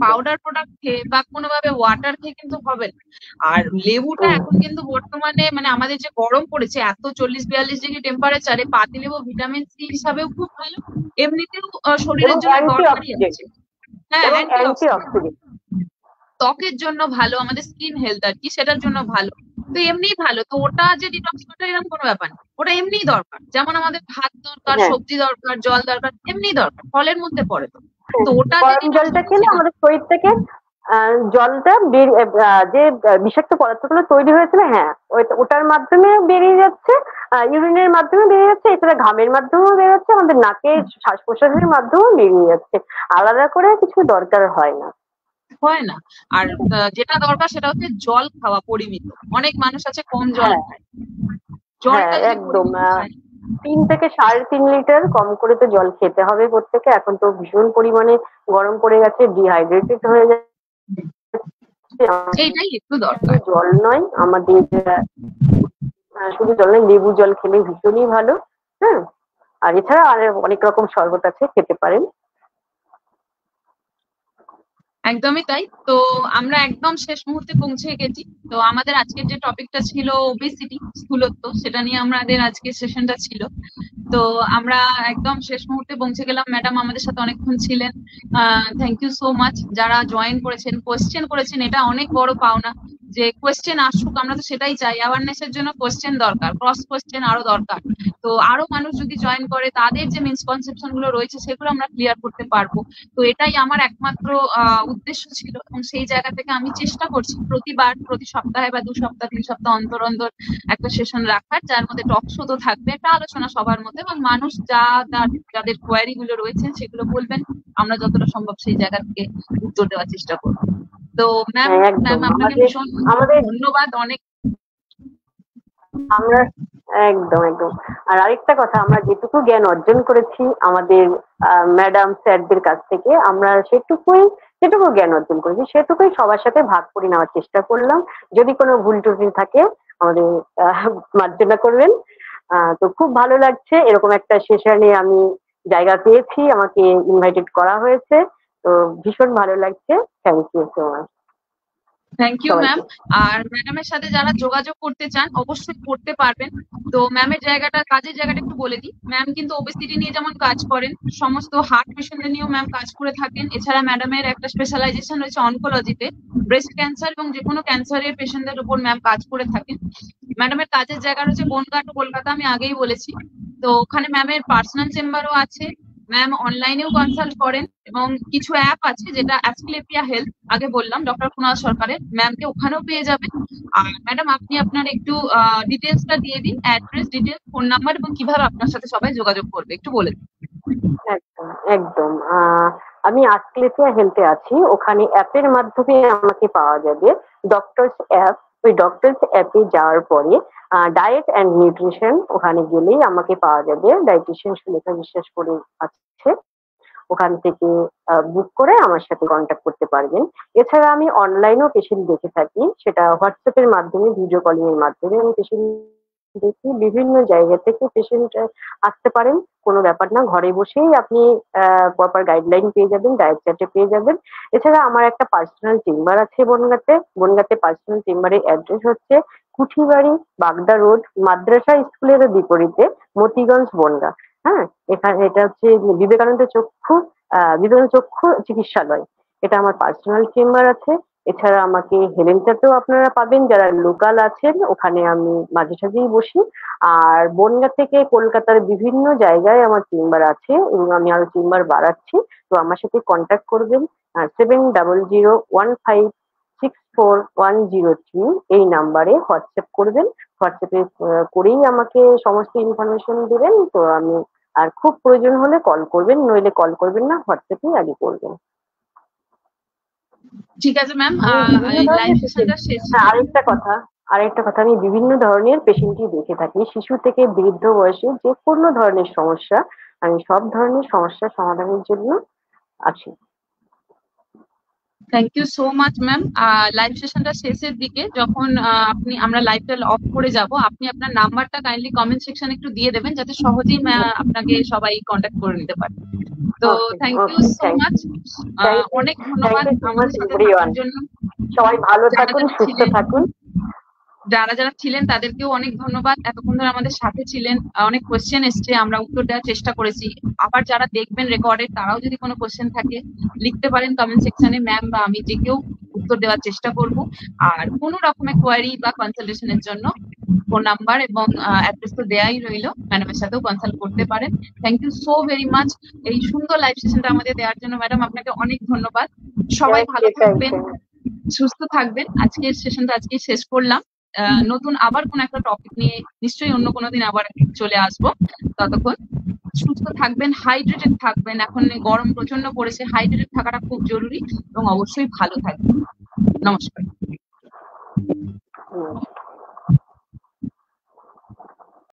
পাউডার প্রোডাক্ট খেয়ে বা কোনোভাবে ওয়াটার খেয়ে কিন্তু হবে না। আর লেবুটা এখন কিন্তু বর্তমানে মানে আমাদের যে গরম পড়েছে, এত 40-42 ডিগ্রি টেম্পারেচারে পাতি লেবু ভিটামিন সি হিসাবেও খুব ভালো, এমনিতেও শরীরের জন্য দরকারই আছে। হ্যাঁ, অ্যান্টিঅক্সিডেন্ট, ত্বকের জন্য ভালো, আমাদের স্কিন হেলথ আর কি, সেটার জন্য ভালো। তো এমনিই ভালো, তো ওটা যে ডিটক্স ওয়াটার এরকম কোনো ব্যাপার না, ওটা এমনিই দরকার। যেমন আমাদের ভাত দরকার, সবজি দরকার, জল দরকার, এমনিই দরকার, ফলের মধ্যে পড়ে। তো ওটা গরম জলটা খেলে আমাদের শরীর থেকে জলটা যে বিষাক্ত পদার্থগুলো তৈরি হয়েছিল, হ্যাঁ, ওটার মাধ্যমে বেরিয়ে যাচ্ছে, ইউরিনের মাধ্যমে বেরিয়ে যাচ্ছে, এছাড়া ঘামের মাধ্যমেও বেরিয়ে যাচ্ছে, আমাদের নাকের শ্বাস প্রশ্বাসের মাধ্যমেও বেরিয়ে যাচ্ছে। আলাদা করে কিছু দরকার হয় না। আর যেটা দরকার সেটা হচ্ছে জল খাওয়া পরিমিত। অনেক মানুষ আছে কম জল খায়, জলটা একদম 3 থেকে 3.5 লিটার কম করে তো জল খেতে হবে প্রত্যেকে। এখন তো ভীষণ পরিমাণে গরম পড়ে গেছে, ডিহাইড্রেটেড হয়ে যাচ্ছে। এইটাই একটু দরকার। জল নয় আমাদের, শুধু জল নয়, লেবু জল খেলে ভীষণই ভালো। হ্যাঁ, আর এছাড়া আর অনেক রকম শরবত আছে, খেতে পারেন। একদমই তাই। তো আমরা একদম শেষ মুহূর্তে পৌঁছে গেছি। তো আমাদের আজকের যে টপিকটা ছিল ওবেসিটি, স্থূলত্ব, সেটা নিয়ে আমাদের আজকের সেশনটা ছিল। তো আমরা একদম শেষ মুহূর্তে পৌঁছে গেলাম। ম্যাডাম আমাদের সাথে অনেকক্ষণ ছিলেন, থ্যাংক ইউ সো মাচ। যারা জয়েন করেছেন, কোয়েশ্চেন করেছেন, এটা অনেক বড় পাওনা যে কোয়েশ্চেন আসুক, আমরা তো সেটাই চাই। অ্যাওয়ারনেস এর জন্য কোয়েশ্চেন দরকার, ক্রস কোয়েশ্চেন আরো দরকার। তো আরো মানুষ যদি জয়েন করে, তাদের যে মিসকনসেপশন গুলো রয়েছে সেগুলো আমরা ক্লিয়ার করতে পারবো। তো এটাই আমার একমাত্র উদ্দেশ্য ছিল, এবং সেই জায়গা থেকে আমি চেষ্টা করছি প্রতিবার, প্রতি সপ্তাহে বা 2 সপ্তাহ 3 সপ্তাহ অন্তর অন্তর একটা সেশন রাখার, যার মধ্যে টক শো তো থাকবে, একটা আলোচনা সবার মধ্যে, এবং মানুষ যাদের কোয়ারি গুলো রয়েছে সেগুলো বলবেন, আমরা যতটা সম্ভব সেই জায়গা থেকে উত্তর দেওয়ার চেষ্টা করবো। তো ম্যাম আপনাকে ভীষণ ধন্যবাদ। অনেক আমরা একদম একদম। আর আরেকটা কথা, আমরা যেটুকু জ্ঞান অর্জন করেছি আমাদের ম্যাডাম স্যারদের কাছ থেকে, আমরা যেটুকু জ্ঞান অর্জন করেছি সেটুকুই সবার সাথে ভাগ করে নেওয়ার চেষ্টা করলাম। যদি কোনো ভুল ত্রুটি থাকে আমাদের মার্জনা করবেন। তো খুব ভালো লাগছে, এরকম একটা সেশনে আমি জায়গা পেয়েছি, আমাকে ইনভাইটেড করা হয়েছে, তো ভীষণ ভালো লাগছে। Thank you so much. Thank you ma'am. আর ম্যাডামের সাথে যারা যোগাযোগ করতে চান অবশ্যই করতে পারবেন। তো ম্যামের কাজের জায়গাটা একটু বলে দিই। ম্যাম কিন্তু ওবেসিটি নিয়ে যেমন কাজ করেন, সমস্ত হার্ট পেশেন্টদের নিয়েও ম্যাম কাজ করে থাকেন। এছাড়া ম্যাডামের একটা স্পেশালাইজেশন রয়েছে অনকোলজিতে, ব্রেস্ট ক্যান্সার এবং যে কোনো ক্যান্সারের পেশেন্টদের উপর ম্যাম কাজ করে থাকেন। ম্যাডামের কাজের জায়গা রয়েছে বনগাঁ টু কলকাতা, আমি আগেই বলেছি। তো ওখানে ম্যামের পার্সোনাল চেম্বারও আছে, ম্যাম অনলাইনেও কনসাল্ট করেন, এবং কিছু অ্যাপ আছে যেটা অ্যাস্ক্লেপিয়া হেলথ, আগে বললাম ডক্টর কুণাল সরকারের, ম্যামকে ওখানেও পেয়ে যাবেন। আর ম্যাডাম আপনি আপনার একটু ডিটেলসটা দিয়ে দিন, অ্যাড্রেস, ডিটেলস, ফোন নাম্বার, এবং কিভাবে আপনার সাথে সবাই যোগাযোগ করবে একটু বলে দিন। একদম একদম। আমি অ্যাস্ক্লেপিয়া হেলথে আছি, ওখানে অ্যাপের মাধ্যমে আমাকে পাওয়া যাবে, ডক্টরস অ্যাপ। ওই ডক্টরস অ্যাপে যাওয়ার পরে ডায়েট অ্যান্ড নিউট্রিশন, ওখানে গেলেই আমাকে পাওয়া যাবে। ডায়েটিশিয়ান সুলেখা বিশ্বাস করে আছে, ওখান থেকে বুক করে আমার সাথে কন্ট্যাক্ট করতে পারবেন। এছাড়া আমি অনলাইনেও পেশেন্ট দেখে থাকি, সেটা হোয়াটসঅ্যাপের মাধ্যমে, ভিডিও কলিং এর মাধ্যমে আমি পেশেন্ট দেখি। বিভিন্ন জায়গা থেকে পেশেন্ট আসতে পারেন, কোনো ব্যাপার না। ঘরে বসেই আপনি প্রপার গাইডলাইন পেয়ে যাবেন, ডায়েট চার্টে পেয়ে যাবেন। এছাড়া আমার একটা পার্সোনাল চেম্বার আছে বনগাঁতে। বনগাঁতে পার্সোনাল চেম্বারের অ্যাড্রেস হচ্ছে কুঠিবাড়ি, বাগদা রোড, মাদ্রাসা স্কুলের বিপরীতে, মতিগঞ্জ, বনগাঁ। হ্যাঁ, এখানে এটা হচ্ছে বিবেকানন্দ চক্ষু চিকিৎসালয়। এটা আমার পার্সোনাল চেম্বার আছে। এছাড়া আমাকে হেলেঞ্চাতেও আপনারা পাবেন, যারা লোকাল আছেন ওখানে আমি মাঝে সাঝেই বসি। আর বনগাঁ থেকে কলকাতার বিভিন্ন জায়গায় আমার চেম্বার আছে এবং আমি আরো চেম্বার বাড়াচ্ছি। তো আমার সাথে কন্ট্যাক্ট করবেন 7001564103 এই নাম্বারে হোয়াটসঅ্যাপ করবেন। হোয়াটসঅ্যাপে করেই আমাকে সমস্ত ইনফরমেশন দেবেন। তো আমি, আর খুব প্রয়োজন হলে কল করবেন, নইলে কল করবেন না, হোয়াটসঅ্যাপেই আগে করবেন। ঠিক আছে ম্যাম, বিভিন্ন লাইভ ধরনের সেশনটা শেষ। হ্যাঁ, আরেকটা কথা, আমি বিভিন্ন ধরনের পেশেন্টই দেখে থাকি, শিশু থেকে বৃদ্ধ বয়সে যে কোনো ধরনের সমস্যা, আমি সব ধরনের সমস্যার সমাধানের জন্য আছি। Thank you so much ma'am. Live সেশনটা শেষের দিকে যখন আমরা লাইভটা অফ করে যাব, আপনি আপনার নাম্বারটা কাইন্ডলি কমেন্ট সেকশনে একটু দিয়ে দেবেন, যাতে সহজেই আপনাকে সবাই কন্ট্যাক্ট করে নিতে পারে। তো থ্যাংক ইউ সো মাচ, অনেক ধন্যবাদ আমাদের সাথে থাকার জন্য। সবাই ভালো থাকুন, সুস্থ থাকুন। যারা যারা ছিলেন তাদেরকেও অনেক ধন্যবাদ, এতক্ষণ ধরে আমাদের সাথে ছিলেন। অনেক কোয়েশ্চেন এসছে, আমরা উত্তর দেওয়ার চেষ্টা করেছি। আবার যারা দেখবেন রেকর্ডে, তারাও যদি কোনো কোয়েশ্চেন থাকে লিখতে পারেন কমেন্ট সেকশনে, ম্যাম বা আমি যে কেউ উত্তর দেওয়ার চেষ্টা করব। আর কোনো রকমের কোয়ারি বা কনসালটেশনের জন্য ফোন নাম্বার এবং অ্যাড্রেস তো দেয়াই রইলো, ম্যাডামের সাথেও কনসাল্ট করতে পারেন। Thank you so very much এই সুন্দর লাইভ সেশনটা আমাদের দেওয়ার জন্য। ম্যাডাম, আপনাকে অনেক ধন্যবাদ। সবাই ভালো থাকবেন, সুস্থ থাকবেন। আজকের সেশনটা আজকে শেষ করলাম। নতুন আবার কোন একটা টপিক নিয়ে নিশ্চয়ই অন্য কোনো দিন আবার চলে আসবো। ততক্ষণ সুস্থ থাকবেন, হাইড্রেটেড থাকবেন। এখন গরম প্রচন্ড পড়েছে, হাইড্রেটেড থাকাটা খুব জরুরি, এবং অবশ্যই ভালো থাকবেন। নমস্কার।